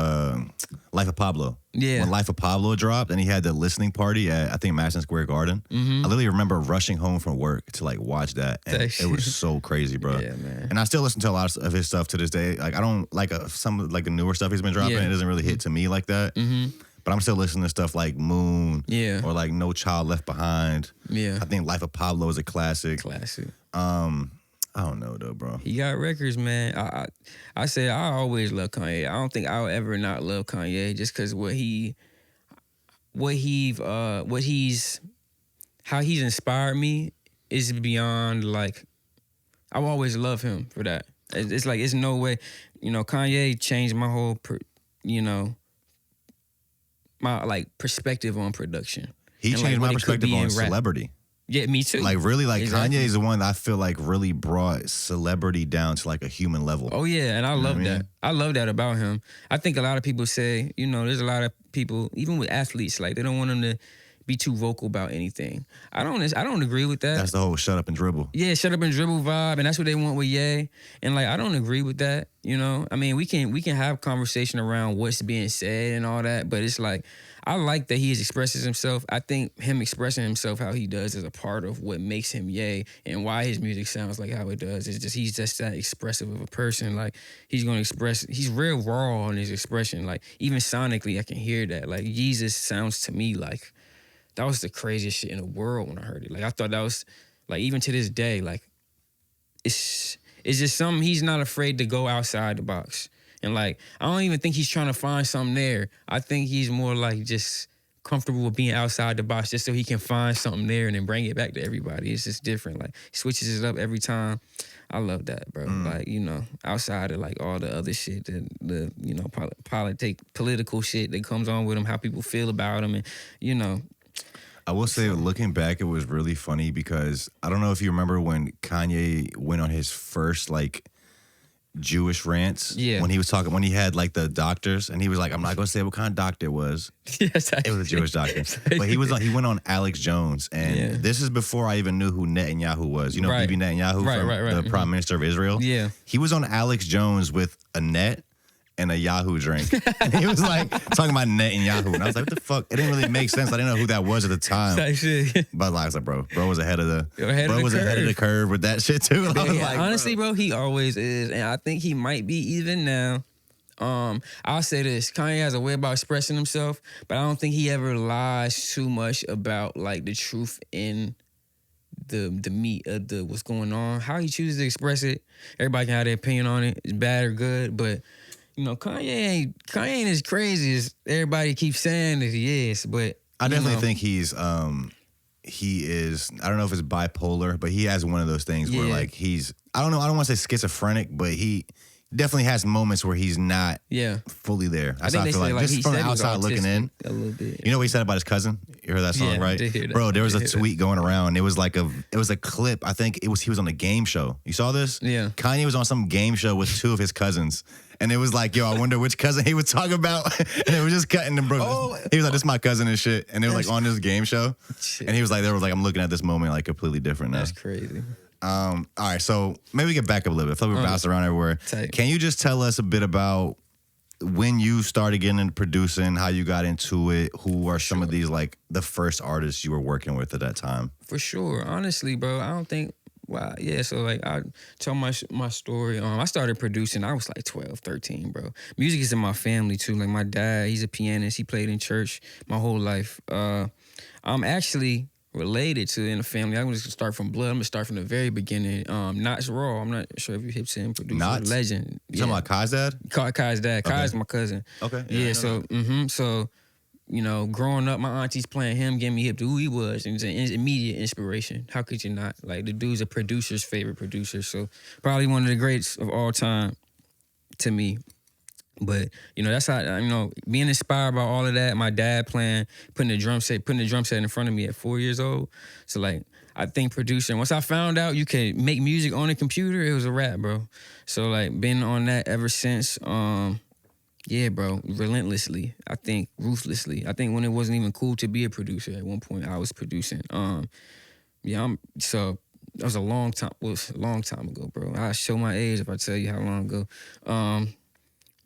Life of Pablo. Yeah. When Life of Pablo dropped and he had the listening party at, I think, Madison Square Garden. Mm-hmm. I literally remember rushing home from work to like watch that. And it was so crazy, bro. Yeah, man. And I still listen to a lot of his stuff to this day. Like, I don't like some like the newer stuff he's been dropping. Yeah. It doesn't really hit to me like that. Mm-hmm. But I'm still listening to stuff like Moon. Yeah. Or like No Child Left Behind. Yeah. I think Life of Pablo is a classic. I don't know though, bro. He got records, man. I say I always love Kanye. I don't think I'll ever not love Kanye just because how he's inspired me is beyond like. I will always love him for that. It's like it's no way, you know. Kanye changed my whole, my like perspective on production. He changed my perspective on celebrity. Yeah, me too. Like, really, like, exactly. Kanye is the one that I feel like really brought celebrity down to, like, a human level. Oh, yeah, and I love that. I love that about him. I think a lot of people say, you know, there's a lot of people, even with athletes, like, they don't want them to be too vocal about anything. I don't agree with that. That's the whole shut up and dribble. Yeah, shut up and dribble vibe, and that's what they want with Ye. And, like, I don't agree with that, you know? I mean, we can have conversation around what's being said and all that, but it's like, I like that he expresses himself. I think him expressing himself how he does is a part of what makes him Ye and why his music sounds like how it does. It's just he's just that expressive of a person. Like, he's going to express, he's real raw on his expression. Like, even sonically, I can hear that. Like, Jesus sounds to me like, that was the craziest shit in the world when I heard it. Like, I thought that was, like, even to this day, like, it's just something, he's not afraid to go outside the box. And, like, I don't even think he's trying to find something there. I think he's more, like, just comfortable with being outside the box just so he can find something there and then bring it back to everybody. It's just different. Like, he switches it up every time. I love that, bro. Like, you know, outside of, like, all the other shit, the you know, political shit that comes on with him, how people feel about him, and, you know. I will say, looking back, it was really funny because I don't know if you remember when Kanye went on his first, like, Jewish rants. Yeah. When he had like the doctors and he was like, I'm not gonna say what kind of doctor it was. Yes, it was a Jewish doctor. But he went on Alex Jones, and this is before I even knew who Netanyahu was. You know, Bibi Netanyahu, the Prime Minister of Israel. Yeah. He was on Alex Jones with a net and a Yahoo drink. And he was like talking about Netanyahu. And I was like, what the fuck? It didn't really make sense. I didn't know who that was at the time. But I was like, bro was ahead of the curve with that shit too. I was like, honestly, bro, he always is. And I think he might be even now. I'll say this. Kanye has a way about expressing himself, but I don't think he ever lies too much about like the truth in the meat of what's going on. How he chooses to express it, everybody can have their opinion on it. It's bad or good, but you know, Kanye ain't as crazy as everybody keeps saying that he is, but I definitely think he is, I don't know if it's bipolar, but he has one of those things where like I don't want to say schizophrenic, but he definitely has moments where he's not fully there. That's how I feel like. Just from the outside looking in. A little bit. You know what he said about his cousin? You heard that song, right? I did hear that. Bro, there was a tweet going around. It was like it was a clip. I think he was on a game show. You saw this? Yeah. Kanye was on some game show with two of his cousins. And it was like, yo, I wonder which cousin he would talk about. And it was just cutting them, bro. He was like, this is my cousin and shit. And they were like on this game show. Shit. And he was like, I'm looking at this moment like completely different now. That's crazy. All right, so maybe we get back up a little bit. I feel like we're bouncing around everywhere. Tight. Can you just tell us a bit about when you started getting into producing, how you got into it, who are some of these like the first artists you were working with at that time? For sure. Honestly, bro, I don't think, wow, yeah, so like I tell my story. I started producing, I was like 12, 13, bro. Music is in my family too. Like my dad, he's a pianist. He played in church my whole life. I'm actually related to in the family. I'm just gonna start from blood. I'm gonna start from the very beginning. Knots Raw. I'm not sure if you hip to him, producer, Knots? legend. You talking about Kai's dad? Kai's dad. Okay. Kai's my cousin. Okay. Yeah. So, so, you know, growing up, my aunties playing him, getting me hip to who he was, and it's an immediate inspiration. How could you not? Like the dude's a producer's favorite producer, so probably one of the greats of all time to me. But you know, that's how, you know, being inspired by all of that. My dad putting the drum set in front of me at 4 years old. So like, I think producing. Once I found out you could make music on a computer, it was a wrap, bro. So like, been on that ever since. Yeah, bro, relentlessly. I think ruthlessly. I think when it wasn't even cool to be a producer, at one point I was producing. So that was a long time. Well, it was a long time ago, bro. I'll show my age if I tell you how long ago.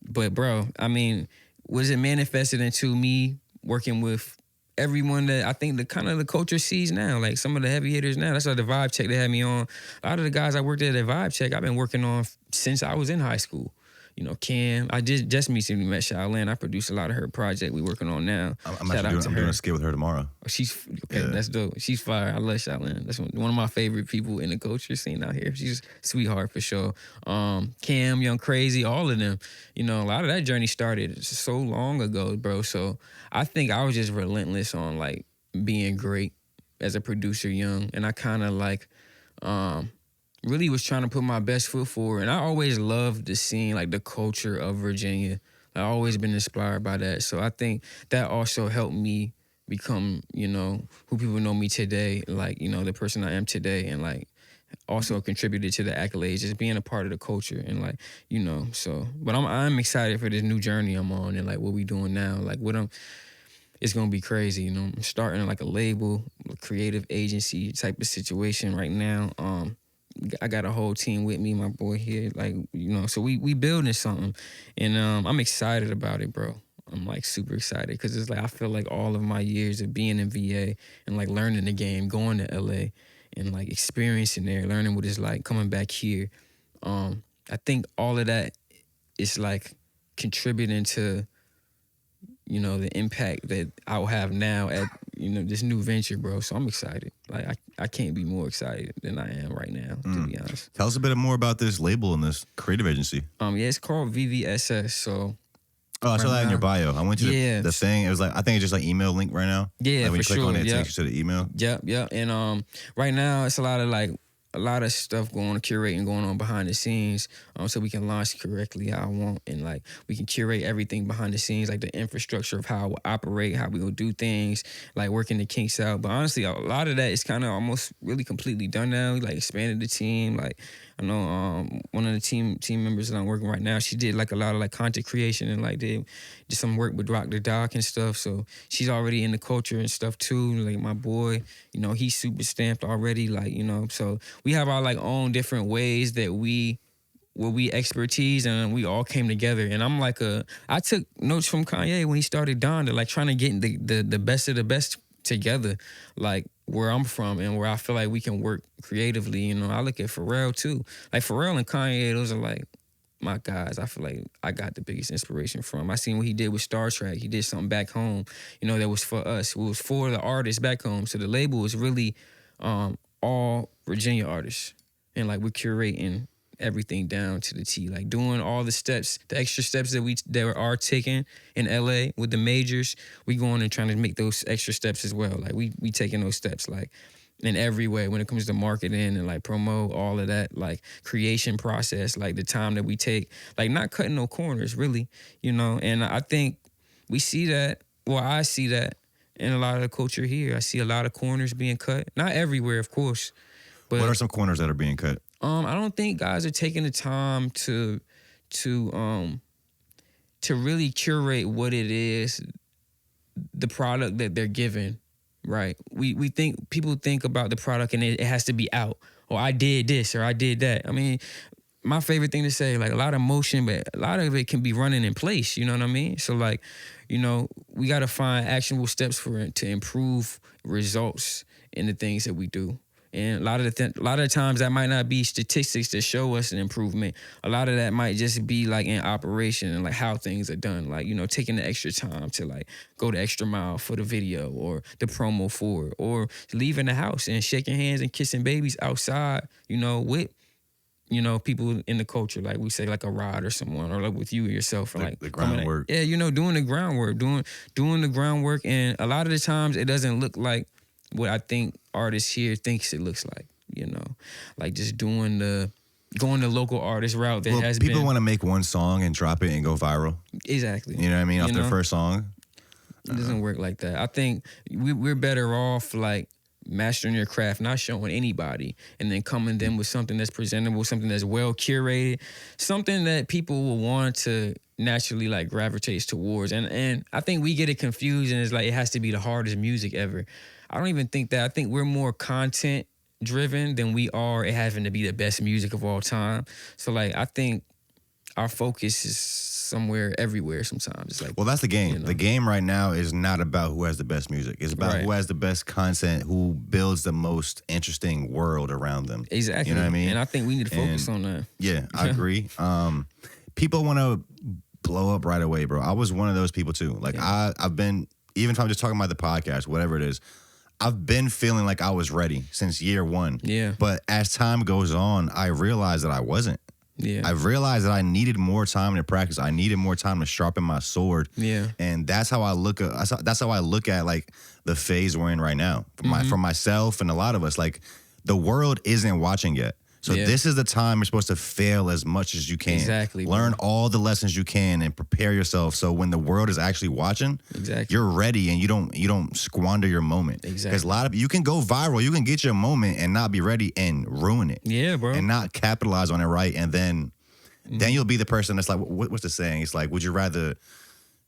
But bro, I mean, was it manifested into me working with everyone that I think the kind of the culture sees now, like some of the heavy hitters now. That's why the Vibe Check they had me on. A lot of the guys I worked at Vibe Check, I've been working on since I was in high school. You know, Cam, I just recently met Shaolin. I produced a lot of her project we working on now. I'm doing a skit with her tomorrow. Oh, she's okay. Yeah. That's dope. She's fire. I love Shaolin. That's one of my favorite people in the culture scene out here. She's a sweetheart for sure. Cam, Young Crazy, all of them. You know, a lot of that journey started so long ago, bro. So I think I was just relentless on like being great as a producer, young, and I kind of like. Really was trying to put my best foot forward. And I always loved the scene, like the culture of Virginia. I've always been inspired by that. So I think that also helped me become, you know, who people know me today, like, you know, the person I am today, and like also contributed to the accolades, just being a part of the culture and like, you know, so. But I'm excited for this new journey I'm on and like what we doing now. Like it's gonna be crazy, you know. I'm starting like a label, a creative agency type of situation right now. I got a whole team with me, my boy here, like, you know, so we building something, and I'm excited about it, bro. I'm like super excited because it's like I feel like all of my years of being in VA and like learning the game, going to LA and like experiencing there, learning what it's like coming back here. I think all of that is like contributing to, you know, the impact that I'll have now at, you know, this new venture, bro. So I'm excited. Like I can't be more excited than I am right now, to be honest. Tell us a bit more about this label and this creative agency. Yeah, it's called VVSS. So I saw that in your bio. I went to the thing. It was like, I think it's just like email link right now. Yeah, like when for you click on it, it yep. takes you to the email. Yep. And right now it's a lot of stuff curating going on behind the scenes, so we can launch correctly how I want, and like we can curate everything behind the scenes, like the infrastructure of how we operate, how we gonna do things, like working the kinks out. But honestly, a lot of that is kind of almost really completely done now. We like expanded the team. Like I know one of the team members that I'm working right now, she did like a lot of like content creation and like did some work with Rock the Doc and stuff. So she's already in the culture and stuff too. Like my boy, you know, he's super stamped already. Like, you know, so we have our like own different ways that we expertise, and we all came together. And I'm like I took notes from Kanye when he started Donda, like trying to get the best of the best together, like where I'm from and where I feel like we can work creatively. You know, I look at Pharrell too. Like Pharrell and Kanye, those are like my guys. I feel like I got the biggest inspiration from. I seen what he did with Star Trek. He did something back home, you know, that was for us. It was for the artists back home. So the label was really all Virginia artists. And like we're curating everything down to the T, like doing all the steps, the extra steps that are taken in LA with the majors. We going and trying to make those extra steps as well. Like we taking those steps like in every way when it comes to marketing and like promo, all of that, like creation process, like the time that we take, like not cutting no corners really, you know. And I think we see that, well, I see that in a lot of the culture here. I see a lot of corners being cut, not everywhere, of course. But what are some corners that are being cut? I don't think guys are taking the time to really curate what it is, the product that they're giving, right? People think about the product and it has to be out, or I did this or I did that. I mean, my favorite thing to say, like a lot of motion, but a lot of it can be running in place. You know what I mean? So like, you know, we got to find actionable steps for it to improve results in the things that we do. And a lot of the times that might not be statistics to show us an improvement. A lot of that might just be like in operation and like how things are done. Like, you know, taking the extra time to like go the extra mile for the video or the promo for it, or leaving the house and shaking hands and kissing babies outside, you know, with, you know, people in the culture, like we say, like a Rod or someone, or like with you yourself, or like the groundwork. Yeah, you know, doing the groundwork, doing the groundwork, and a lot of the times it doesn't look like what I think artists here thinks it looks like. You know, like just going the local artist route that has people want to make one song and drop it and go viral. Exactly. You know what I mean? Off their first song. It doesn't work like that. I think we're better off like mastering your craft, not showing anybody, and then coming them with something that's presentable, something that's well curated, something that people will want to naturally like gravitates towards. And I think we get it confused, and it's like it has to be the hardest music ever. I don't even think that. I think we're more content driven than we are it having to be the best music of all time. So like I think our focus is somewhere everywhere sometimes. It's like, well, that's the game. You know? The game right now is not about who has the best music. It's about who has the best content, who builds the most interesting world around them. Exactly. You know what I mean? And I think we need to focus on that. Yeah, I agree. People want to blow up right away, bro. I was one of those people too. Like I've been, even if I'm just talking about the podcast, whatever it is, I've been feeling like I was ready since year one. Yeah. But as time goes on, I realized that I wasn't. Yeah. I realized that I needed more time to practice. I needed more time to sharpen my sword. Yeah. And that's how I look at like the phase we're in right now. For myself and a lot of us, like the world isn't watching yet. So this is the time you're supposed to fail as much as you can. Exactly. Learn all the lessons you can and prepare yourself so when the world is actually watching, you're ready and you don't squander your moment. Exactly. Because you can go viral, you can get your moment and not be ready and ruin it. Yeah, bro. And not capitalize on it right, and then you'll be the person that's like, what's the saying? It's like, would you rather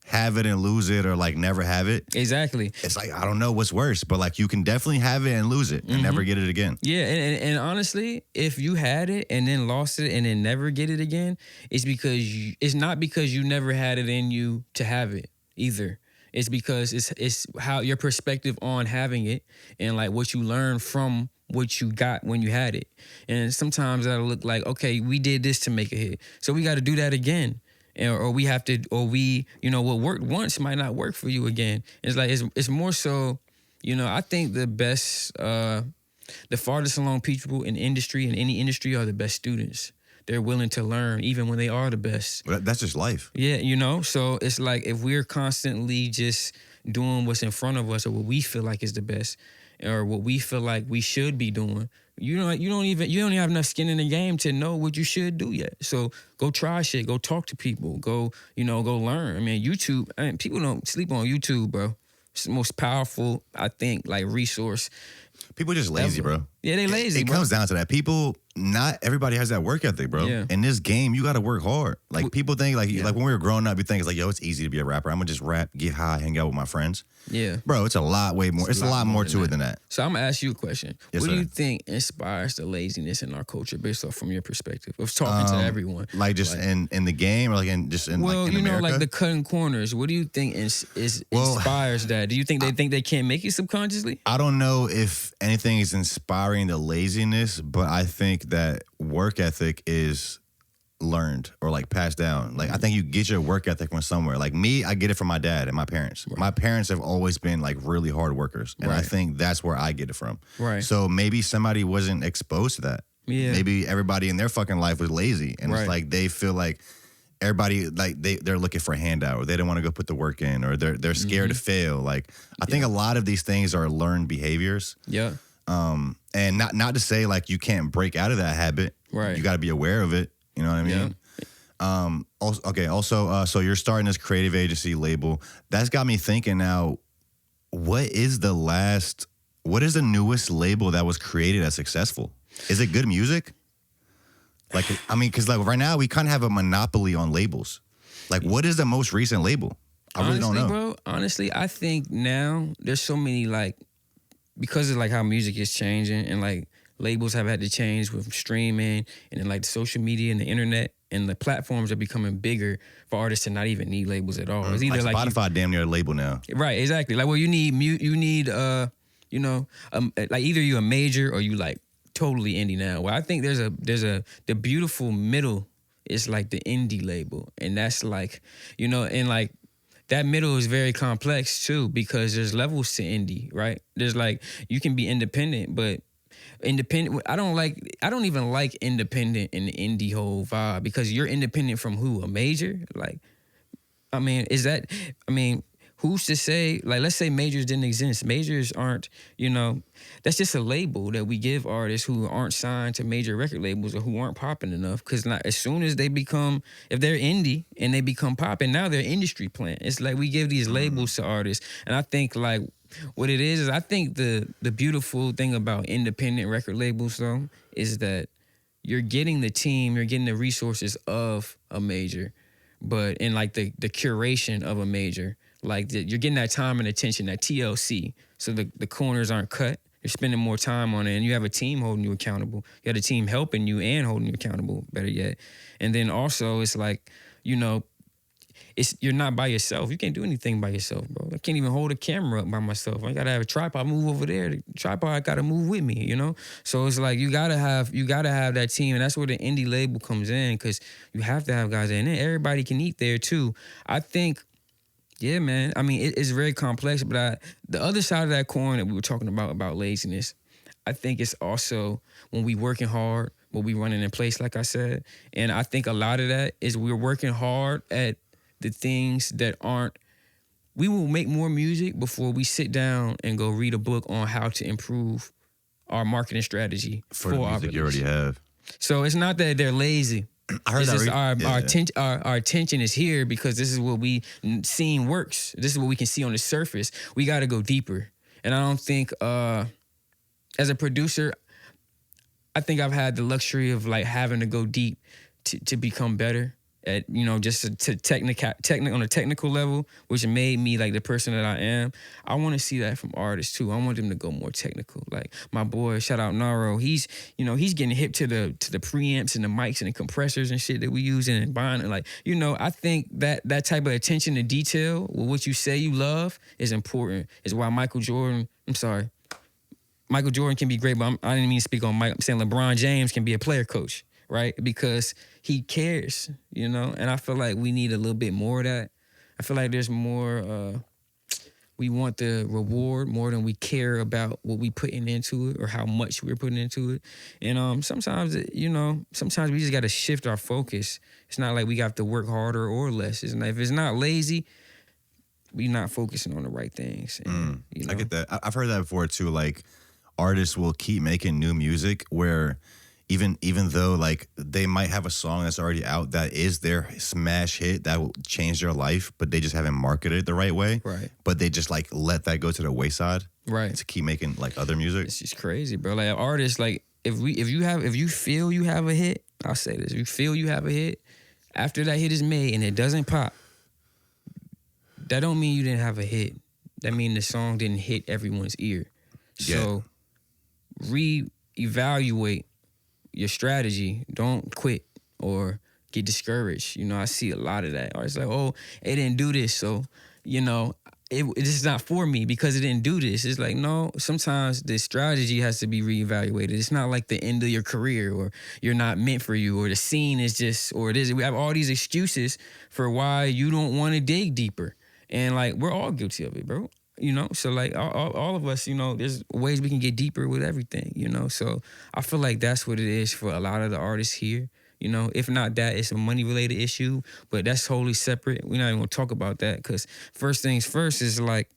have it and lose it, or like never have it? Exactly. It's like, I don't know what's worse, but like you can definitely have it and lose it and never get it again. Yeah, and honestly, if you had it and then lost it and then never get it again, it's because it's not because you never had it in you to have it either. It's because it's how your perspective on having it and like what you learned from what you got when you had it. And sometimes that'll look like, okay, we did this to make a hit, so we got to do that again. Or we have to, or we, you know, what worked once might not work for you again. It's like, it's more so, you know, I think the best, the farthest along people in industry, in any industry, are the best students. They're willing to learn even when they are the best. But that's just life. Yeah, you know, so it's like if we're constantly just doing what's in front of us or what we feel like is the best or what we feel like we should be doing, you don't even have enough skin in the game to know what you should do yet. So go try shit, go talk to people, go learn. I mean, YouTube, people don't sleep on YouTube, bro. It's the most powerful, I think, like resource. People just lazy, bro. Yeah, they lazy, It bro. comes down to that. People, not everybody has that work ethic, bro. Yeah. In this game, you got to work hard. Like people think, like when we were growing up, you think it's like, yo, it's easy to be a rapper. I'm gonna just rap, get high, hang out with my friends. Yeah, bro, it's a lot more. It's a lot more to it than that. So I'm gonna ask you a question. Yes, what do sir. you think inspires the laziness in our culture, based off from your perspective of talking to everyone? Like just in the game, or like in you know, America? like the cutting corners. What do you think inspires that? Do you think they can't make it subconsciously? I don't know if anything is inspiring the laziness, but I think that work ethic is learned or like passed down. Like I think you get your work ethic from somewhere. Like me, I get it from my dad and my parents. Right. My parents have always been like really hard workers, and I think that's where I get it from. Right. So maybe somebody wasn't exposed to that. Yeah. Maybe everybody in their fucking life was lazy, and it's like they feel like everybody like they're looking for a handout, or they don't want to go put the work in, or they're scared to fail. Like I think a lot of these things are learned behaviors. Yeah. And not to say like you can't break out of that habit. Right. You got to be aware of it. You know what I mean? Yeah. Also, so you're starting this creative agency label. That's got me thinking now, what is the newest label that was created as successful? Is it good music? Like, I mean, because like right now we kind of have a monopoly on labels. Like, what is the most recent label? I really don't know. Bro, honestly, I think now there's so many like, because of like how music is changing and like labels have had to change with streaming and then like the social media and the internet and the platforms are becoming bigger for artists to not even need labels at all. It's either like Spotify damn near a label now. Right, exactly. Like, well, you need like either you a major or you like totally indie now. Well, I think there's the beautiful middle is like the indie label, and that's like, and like that middle is very complex too because there's levels to indie, right? There's like you can be independent, but independent. I don't even like independent and the indie whole vibe because you're independent from who? A major? Like, I mean, who's to say, like, let's say majors didn't exist. Majors aren't, that's just a label that we give artists who aren't signed to major record labels or who aren't popping enough. Because as soon as they become, if they're indie and they become popping, now they're industry plant. It's like we give these labels to artists. And I think, like, what it is I think the beautiful thing about independent record labels, though, is that you're getting the team, you're getting the resources of a major, but in, like, the curation of a major. Like, you're getting that time and attention, that TLC, so the corners aren't cut. You're spending more time on it, and you have a team holding you accountable. You have a team helping you and holding you accountable, better yet. And then also, it's like, you're not by yourself. You can't do anything by yourself, bro. I can't even hold a camera up by myself. I gotta have a tripod move over there. The tripod gotta move with me, So it's like you gotta have that team, and that's where the indie label comes in, because you have to have guys in there. Everybody can eat there too. I think. Yeah, man. I mean, it's very complex, but the other side of that coin that we were talking about laziness, I think it's also when we working hard, when we running in place, like I said. And I think a lot of that is we're working hard at the things that aren't, we will make more music before we sit down and go read a book on how to improve our marketing strategy for the music you already have. So it's not that they're lazy. I heard our attention is here because this is what we seen works. This is what we can see on the surface. We got to go deeper. And I don't think, as a producer, I think I've had the luxury of like having to go deep to become better at, just on a technical level, which made me like the person that I am. I want to see that from artists too. I want them to go more technical. Like my boy, shout out Naro, he's getting hip to the preamps and the mics and the compressors and shit that we use and buying. And like, I think that type of attention to detail with what you say you love is important. Is why Michael Jordan can be great, but I didn't mean to speak on Mike. I'm saying LeBron James can be a player coach, right? Because he cares, and I feel like we need a little bit more of that. I feel like there's more, we want the reward more than we care about what we putting into it or how much we're putting into it. And sometimes we just got to shift our focus. It's not like we got to work harder or less. If it's not lazy, we not focusing on the right things. And, I get that. I've heard that before too. Like, artists will keep making new music where even though like they might have a song that's already out that is their smash hit that will change their life, but they just haven't marketed it the right way. Right. But they just like let that go to the wayside. Right. To keep making like other music. It's just crazy, bro. Like artists, like if you feel you have a hit, I'll say this. If you feel you have a hit, after that hit is made and it doesn't pop, that don't mean you didn't have a hit. That means the song didn't hit everyone's ear. So reevaluate your strategy. Don't quit or get discouraged. I see a lot of that. Or it's like, oh, it didn't do this, so this is not for me because it didn't do this. It's like, no, sometimes the strategy has to be reevaluated. It's not like the end of your career or you're not meant for you or the scene is just, or it is. We have all these excuses for why you don't want to dig deeper. And like, we're all guilty of it, bro. So like all of us, there's ways we can get deeper with everything, So I feel like that's what it is for a lot of the artists here. If not that, it's a money-related issue, but that's totally separate. We're not even gonna talk about that because first things first is like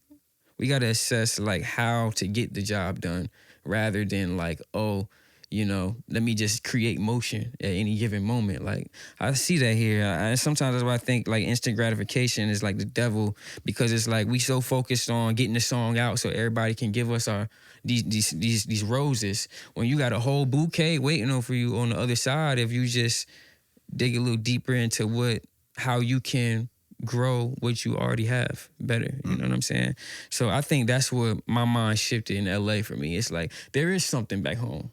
we gotta assess like how to get the job done rather than like, let me just create motion at any given moment. Like, I see that here. And sometimes that's why I think, like, instant gratification is, like, the devil because it's, like, we so focused on getting the song out so everybody can give us these roses when you got a whole bouquet waiting on for you on the other side if you just dig a little deeper into how you can grow what you already have better. You know what I'm saying? So I think that's what my mind shifted in LA for me. It's like, there is something back home.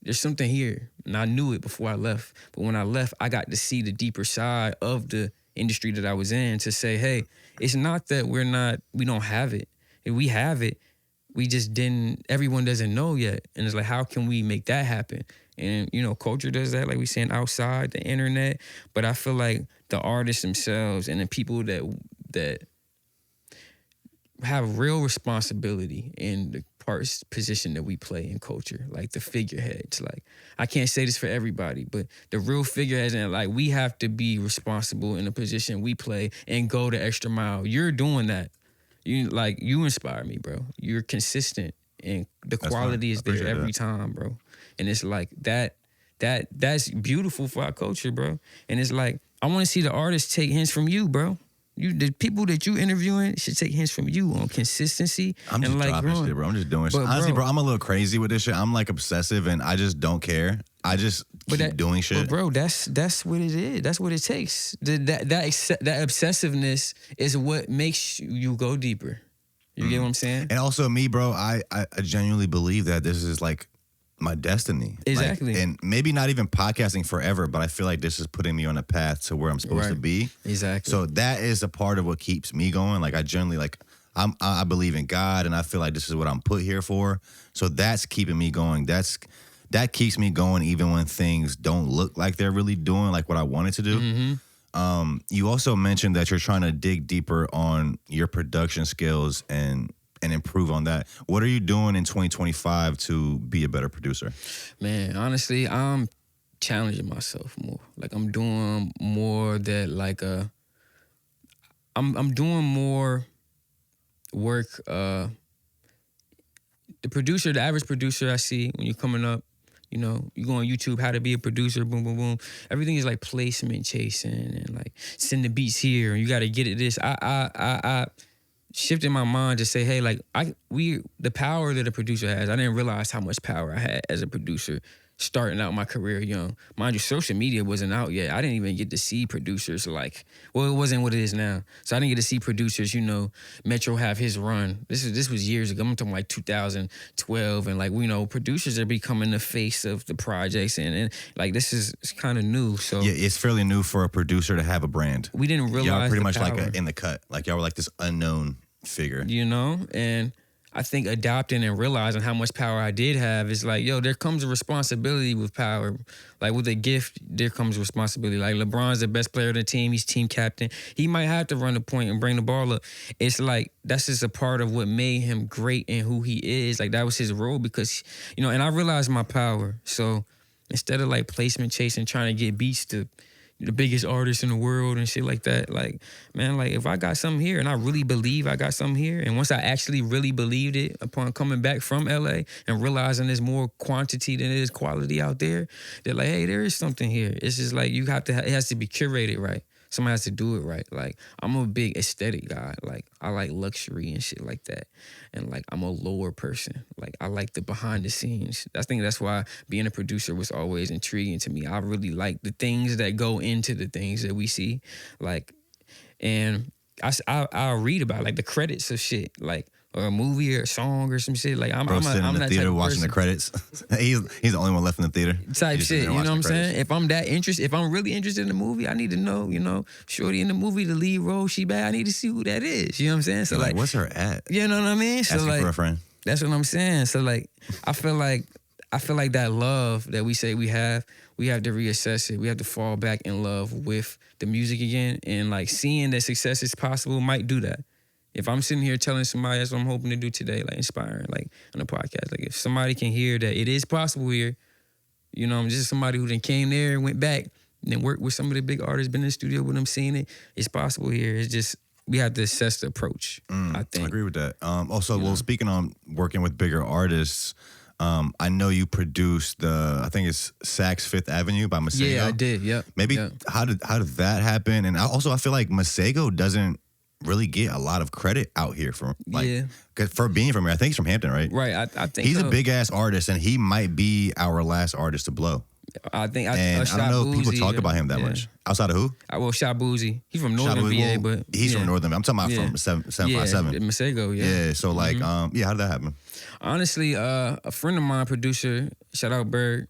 there's something here. And I knew it before I left. But when I left, I got to see the deeper side of the industry that I was in to say, hey, it's not that we don't have it. If we have it, we just everyone doesn't know yet. And it's like, how can we make that happen? And, culture does that, like we saying, outside the internet. But I feel like the artists themselves and the people that have real responsibility in the position that we play in culture, like the figureheads. Like, I can't say this for everybody, but the real figureheads, and like, we have to be responsible in the position we play and go the extra mile. You're doing that. You inspire me, bro. You're consistent, and the quality is there every time, bro. And it's like that's beautiful for our culture, bro. And it's like, I want to see the artists take hints from you, bro. The people that you interviewing should take hints from you on consistency. I'm just dropping shit, bro. I'm just doing shit. Honestly, bro, I'm a little crazy with this shit. I'm like obsessive, and I just don't care. I just keep doing shit. But bro, that's what it is. That's what it takes. That obsessiveness is what makes you go deeper. You get what I'm saying? And also me, bro, I genuinely believe that this is like my destiny. Exactly. And maybe not even podcasting forever, but I feel like this is putting me on a path to where I'm supposed to be. Exactly. So that is a part of what keeps me going. Like, I generally, I believe in God, and I feel like this is what I'm put here for. So that's keeping me going. That keeps me going even when things don't look like they're really doing like what I wanted to do. Mm-hmm. You also mentioned that you're trying to dig deeper on your production skills and improve on that. What are you doing in 2025 to be a better producer? Man, honestly, I'm challenging myself more. Like, I'm doing more that, like, I'm doing more work. The average producer I see when you're coming up, you go on YouTube, how to be a producer, boom, boom, boom. Everything is like placement chasing and like send the beats here and you got to get it this. I shifted my mind to say, hey, like, the power that a producer has, I didn't realize how much power I had as a producer starting out my career young. Mind you, social media wasn't out yet. I didn't even get to see producers it wasn't what it is now. So I didn't get to see producers, Metro have his run. This was years ago. I'm talking like 2012, and like, producers are becoming the face of the projects, and like, it's kind of new. So yeah, it's fairly new for a producer to have a brand. We didn't realize y'all pretty much power. Like in the cut. Like, y'all were like this unknown figure. And I think adopting and realizing how much power I did have is like, there comes a responsibility with power. Like, with a gift, there comes responsibility. Like, LeBron's the best player of the team. He's team captain. He might have to run the point and bring the ball up. It's like, that's just a part of what made him great and who he is. Like, that was his role because, and I realized my power. So instead of like placement chasing, trying to get beats to the biggest artists in the world and shit like that. Like, man, like, if I got something here and I really believe I got something here, and once I actually really believed it upon coming back from LA and realizing there's more quantity than there is quality out there, they're like, hey, there is something here. It's just like, it has to be curated right. Somebody has to do it right. Like, I'm a big aesthetic guy. Like, I like luxury and shit like that. And like, I'm a lower person. Like, I like the behind the scenes. I think that's why being a producer was always intriguing to me. I really like the things that go into the things that we see. Like, and I'll read about like the credits of shit. Like, or a movie or a song or some shit. Like, I'm sitting in the theater watching the credits. he's the only one left in the theater. Type shit, you know what I'm saying? If I'm that interested, if I'm really interested in the movie, I need to know, shorty in the movie, the lead role, she bad. I need to see who that is. You know what I'm saying? So like, what's her at? You know what I mean? So asking like, for a friend. That's what I'm saying. So like, I feel like that love that we say we have to reassess it. We have to fall back in love with the music again, and like, seeing that success is possible might do that. If I'm sitting here telling somebody, that's what I'm hoping to do today, like inspiring, like on a podcast. Like, if somebody can hear that it is possible here, I'm just somebody who then came there and went back and then worked with some of the big artists, been in the studio with them, seeing it. It's possible here. It's just, we have to assess the approach, I think. I agree with that. Also, well, speaking on working with bigger artists, I know you produced I think it's Saks Fifth Avenue by Masego. Yeah, I did, yep. Maybe, yep. How did that happen? And I feel like Masego doesn't really get a lot of credit out here for being from here. I think he's from Hampton, right? Right. I think he's a big ass artist, and he might be our last artist to blow. I think. I don't know if people talk about him that much. Outside of who? Shot Boozy. He's from Northern VA, but he's from Northern. I'm talking about from 757. Masego. Yeah. So like, how did that happen? Honestly, a friend of mine, producer, shout out Bird.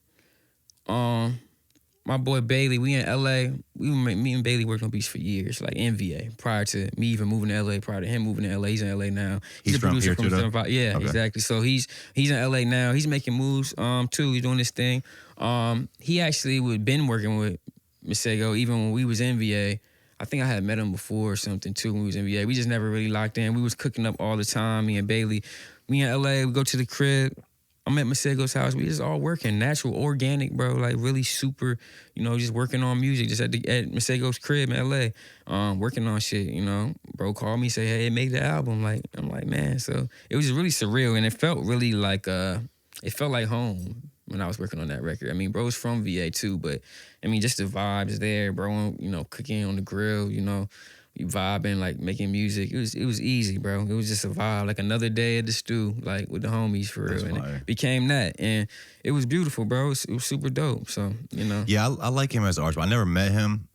my boy Bailey, we in LA. Me and Bailey worked on beats for years, like NVA. Prior to me even moving to LA, prior to him moving to LA, he's in LA now. He's a from producer here from too, though? 75. Yeah, Okay. exactly. So he's in LA now. He's making moves too. He's doing this thing. He actually would been working with Masego even when we was NVA. I think I had met him before or something too when we was in VA. We just never really locked in. We was cooking up all the time, me and Bailey. Me in LA, we go to the crib. I'm at Masego's house. We just all working, natural, organic, bro. Like really super, just working on music. Just at Masego's crib in LA, working on shit. Bro called me, say, "Hey, make the album." Like I'm like, man. So it was really surreal, and it felt really like it felt like home when I was working on that record. I mean, bro's from VA too, but I mean, just the vibes there, bro. Cooking on the grill, you vibing, like making music. It was easy, bro. It was just a vibe, like another day at the stew, like with the homies for real. And it became that, and it was beautiful, bro. It was super dope. So Yeah, I like him as an artist, but I never met him.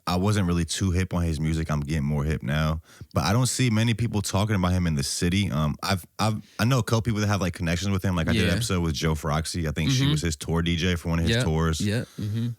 I wasn't really too hip on his music. I'm getting more hip now, but I don't see many people talking about him in the city. I know a couple people that have like connections with him. Like I did an episode with Joe Froxy. I think she was his tour DJ for one of his tours. Yeah.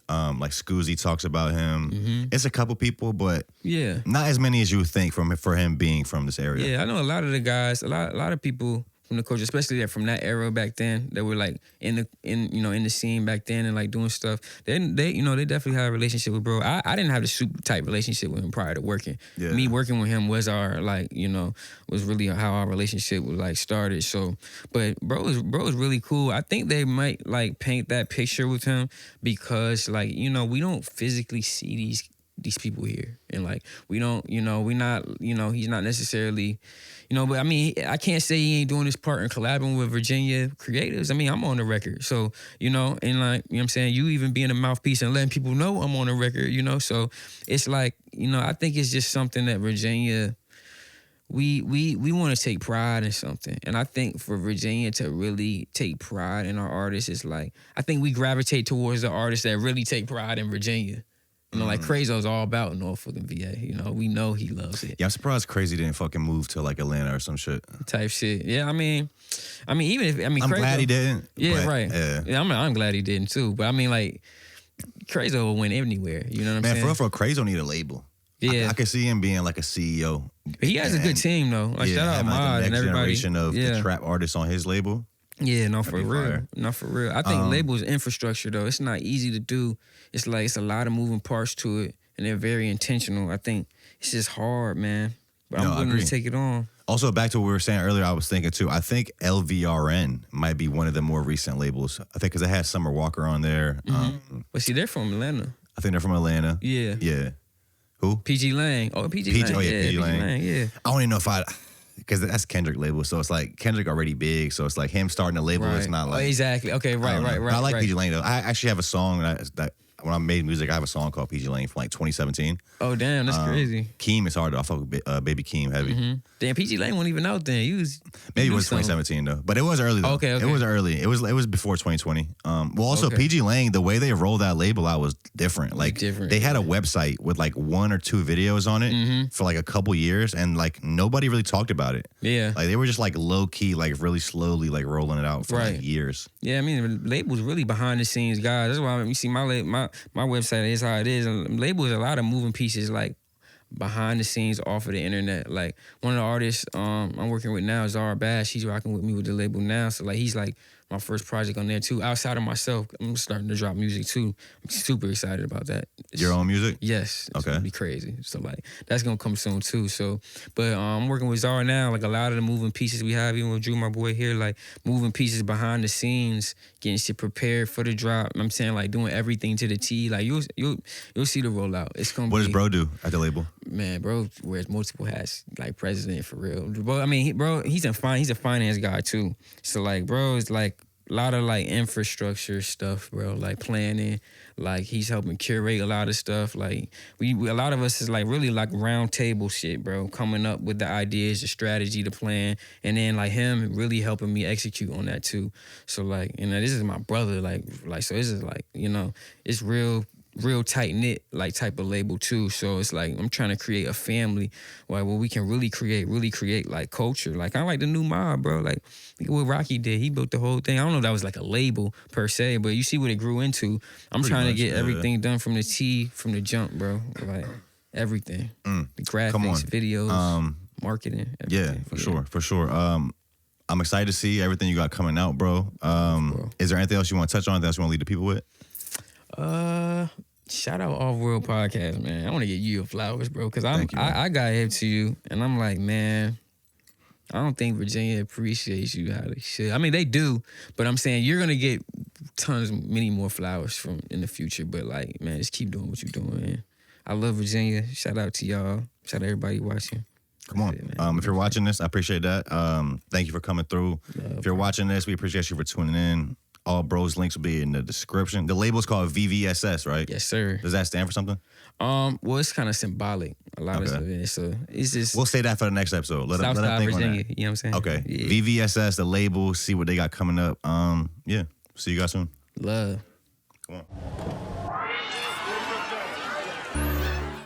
Like Scoozy talks about him. It's a couple people, but yeah, not as many as you would think for him being from this area. Yeah, I know a lot of the guys, a lot of people from the culture, especially from that era back then, that were like in the scene back then and like doing stuff. They definitely had a relationship with bro. I didn't have a super tight relationship with him prior to working. Yeah. Me working with him was our was really how our relationship was like started. So, but bro was really cool. I think they might like paint that picture with him because like we don't physically see these people here, and like we don't he's not necessarily. But I mean, I can't say he ain't doing his part in collabing with Virginia creatives. I mean, I'm on the record. So, and like, what I'm saying? You even being a mouthpiece and letting people know I'm on the record, So it's like, I think it's just something that Virginia, we want to take pride in something. And I think for Virginia to really take pride in our artists, it's like, I think we gravitate towards the artists that really take pride in Virginia. Like Crazo's all about Norfolk and VA. We know he loves it. Yeah, I'm surprised Crazy didn't fucking move to like Atlanta or some shit. Type shit. Yeah, I mean, even if I'm Crazo, glad he didn't. Yeah, but, right. Yeah, I'm glad he didn't too. But I mean, like, Crazo will win anywhere. You know what I'm saying? Man, for Crazo need a label. Yeah, I can see him being like a CEO. But he has a good team though. Like shout out Mod and everybody. Generation of the trap artists on his label. Yeah, no, for real. Not for real. I think labels infrastructure though. It's not easy to do. It's like it's a lot of moving parts to it. And they're very intentional. I think it's just hard, man. But I'm willing to take it on. Also, back to what we were saying earlier, I was thinking too, I think LVRN might be one of the more recent labels. I think because it has Summer Walker on there. But see, they're from Atlanta. I think they're from Atlanta. Yeah. Yeah. Who? PG Lang. Oh, PG Lang. Oh, yeah, PG Lang. Yeah. I don't even know if because that's Kendrick label, so it's like Kendrick already big, so it's like him starting a label. It's not like exactly. Okay, right. I like PG Lang though. I actually have a song that when I made music, I have a song called PG Lang from like 2017. Oh damn, that's crazy. Keem is hard though. I fuck with Baby Keem heavy. Damn, PG Lang wasn't even out then. Maybe it was 2017 though, but it was early though. Okay. It was early. It was before 2020. Also PG Lang, the way they rolled that label out was different. Like they had a website with like 1 or 2 videos on it for like a couple years, and like nobody really talked about it. Yeah, like they were just like low key, like really slowly, like rolling it out for like years. Yeah, I mean the label's really behind the scenes, guys. That's why you see my website is how it is. And label is a lot of moving pieces, like behind the scenes off of the internet. Like one of the artists I'm working with now, Zara Bash, he's rocking with me with the label now. So like he's like my first project on there too. Outside of myself, I'm starting to drop music too. I'm super excited about that. Your own music? Yes. It's okay. Gonna be crazy. So like that's gonna come soon too. So, but I'm working with Zara now. Like a lot of the moving pieces we have, even with Drew, my boy here, like moving pieces behind the scenes, getting shit prepared for the drop. I'm saying like doing everything to the T. Like you'll see the rollout. It's gonna. What does bro do at the label? Man, bro wears multiple hats, like president for real. Bro, I mean, he's a finance guy too. So like, bro is like a lot of like infrastructure stuff, bro. Like planning, like he's helping curate a lot of stuff. Like we a lot of us is like really like round table shit, bro. Coming up with the ideas, the strategy, the plan, and then like him really helping me execute on that too. So like, this is my brother. Like so this is like it's real. real tight-knit like type of label too. So it's like I'm trying to create a family where we can really create like culture. Like I like the new mob, bro. Like what Rocky did. He built the whole thing. I don't know if that was like a label per se, but you see what it grew into. I'm Pretty trying much, to get everything done from the jump, bro. Like everything. The graphics, videos, marketing, everything. Yeah, for sure. I'm excited to see everything you got coming out, bro. Is there anything else you want to touch on? Anything else you want to leave the people with? Shout out Off World Podcast, man. I want to get you your flowers, bro, because I got hip to you, and I'm like, man, I don't think Virginia appreciates you how they should. I mean, they do, but I'm saying you're gonna get many more flowers from in the future. But like, man, just keep doing what you're doing. Man. I love Virginia. Shout out to y'all. Shout out everybody watching. Come on. If you're watching this, I appreciate that. Thank you for coming through. If you're watching this, we appreciate you for tuning in. All bros links will be in the description. The label's called VVSS, right? Yes, sir. Does that stand for something? Well, it's kind of symbolic. A lot of it. So it's just we'll say that for the next episode. Let them think Virginia, on that. You know what I'm saying? Okay. Yeah. VVSS, the label. See what they got coming up. See you guys soon. Love. Come on.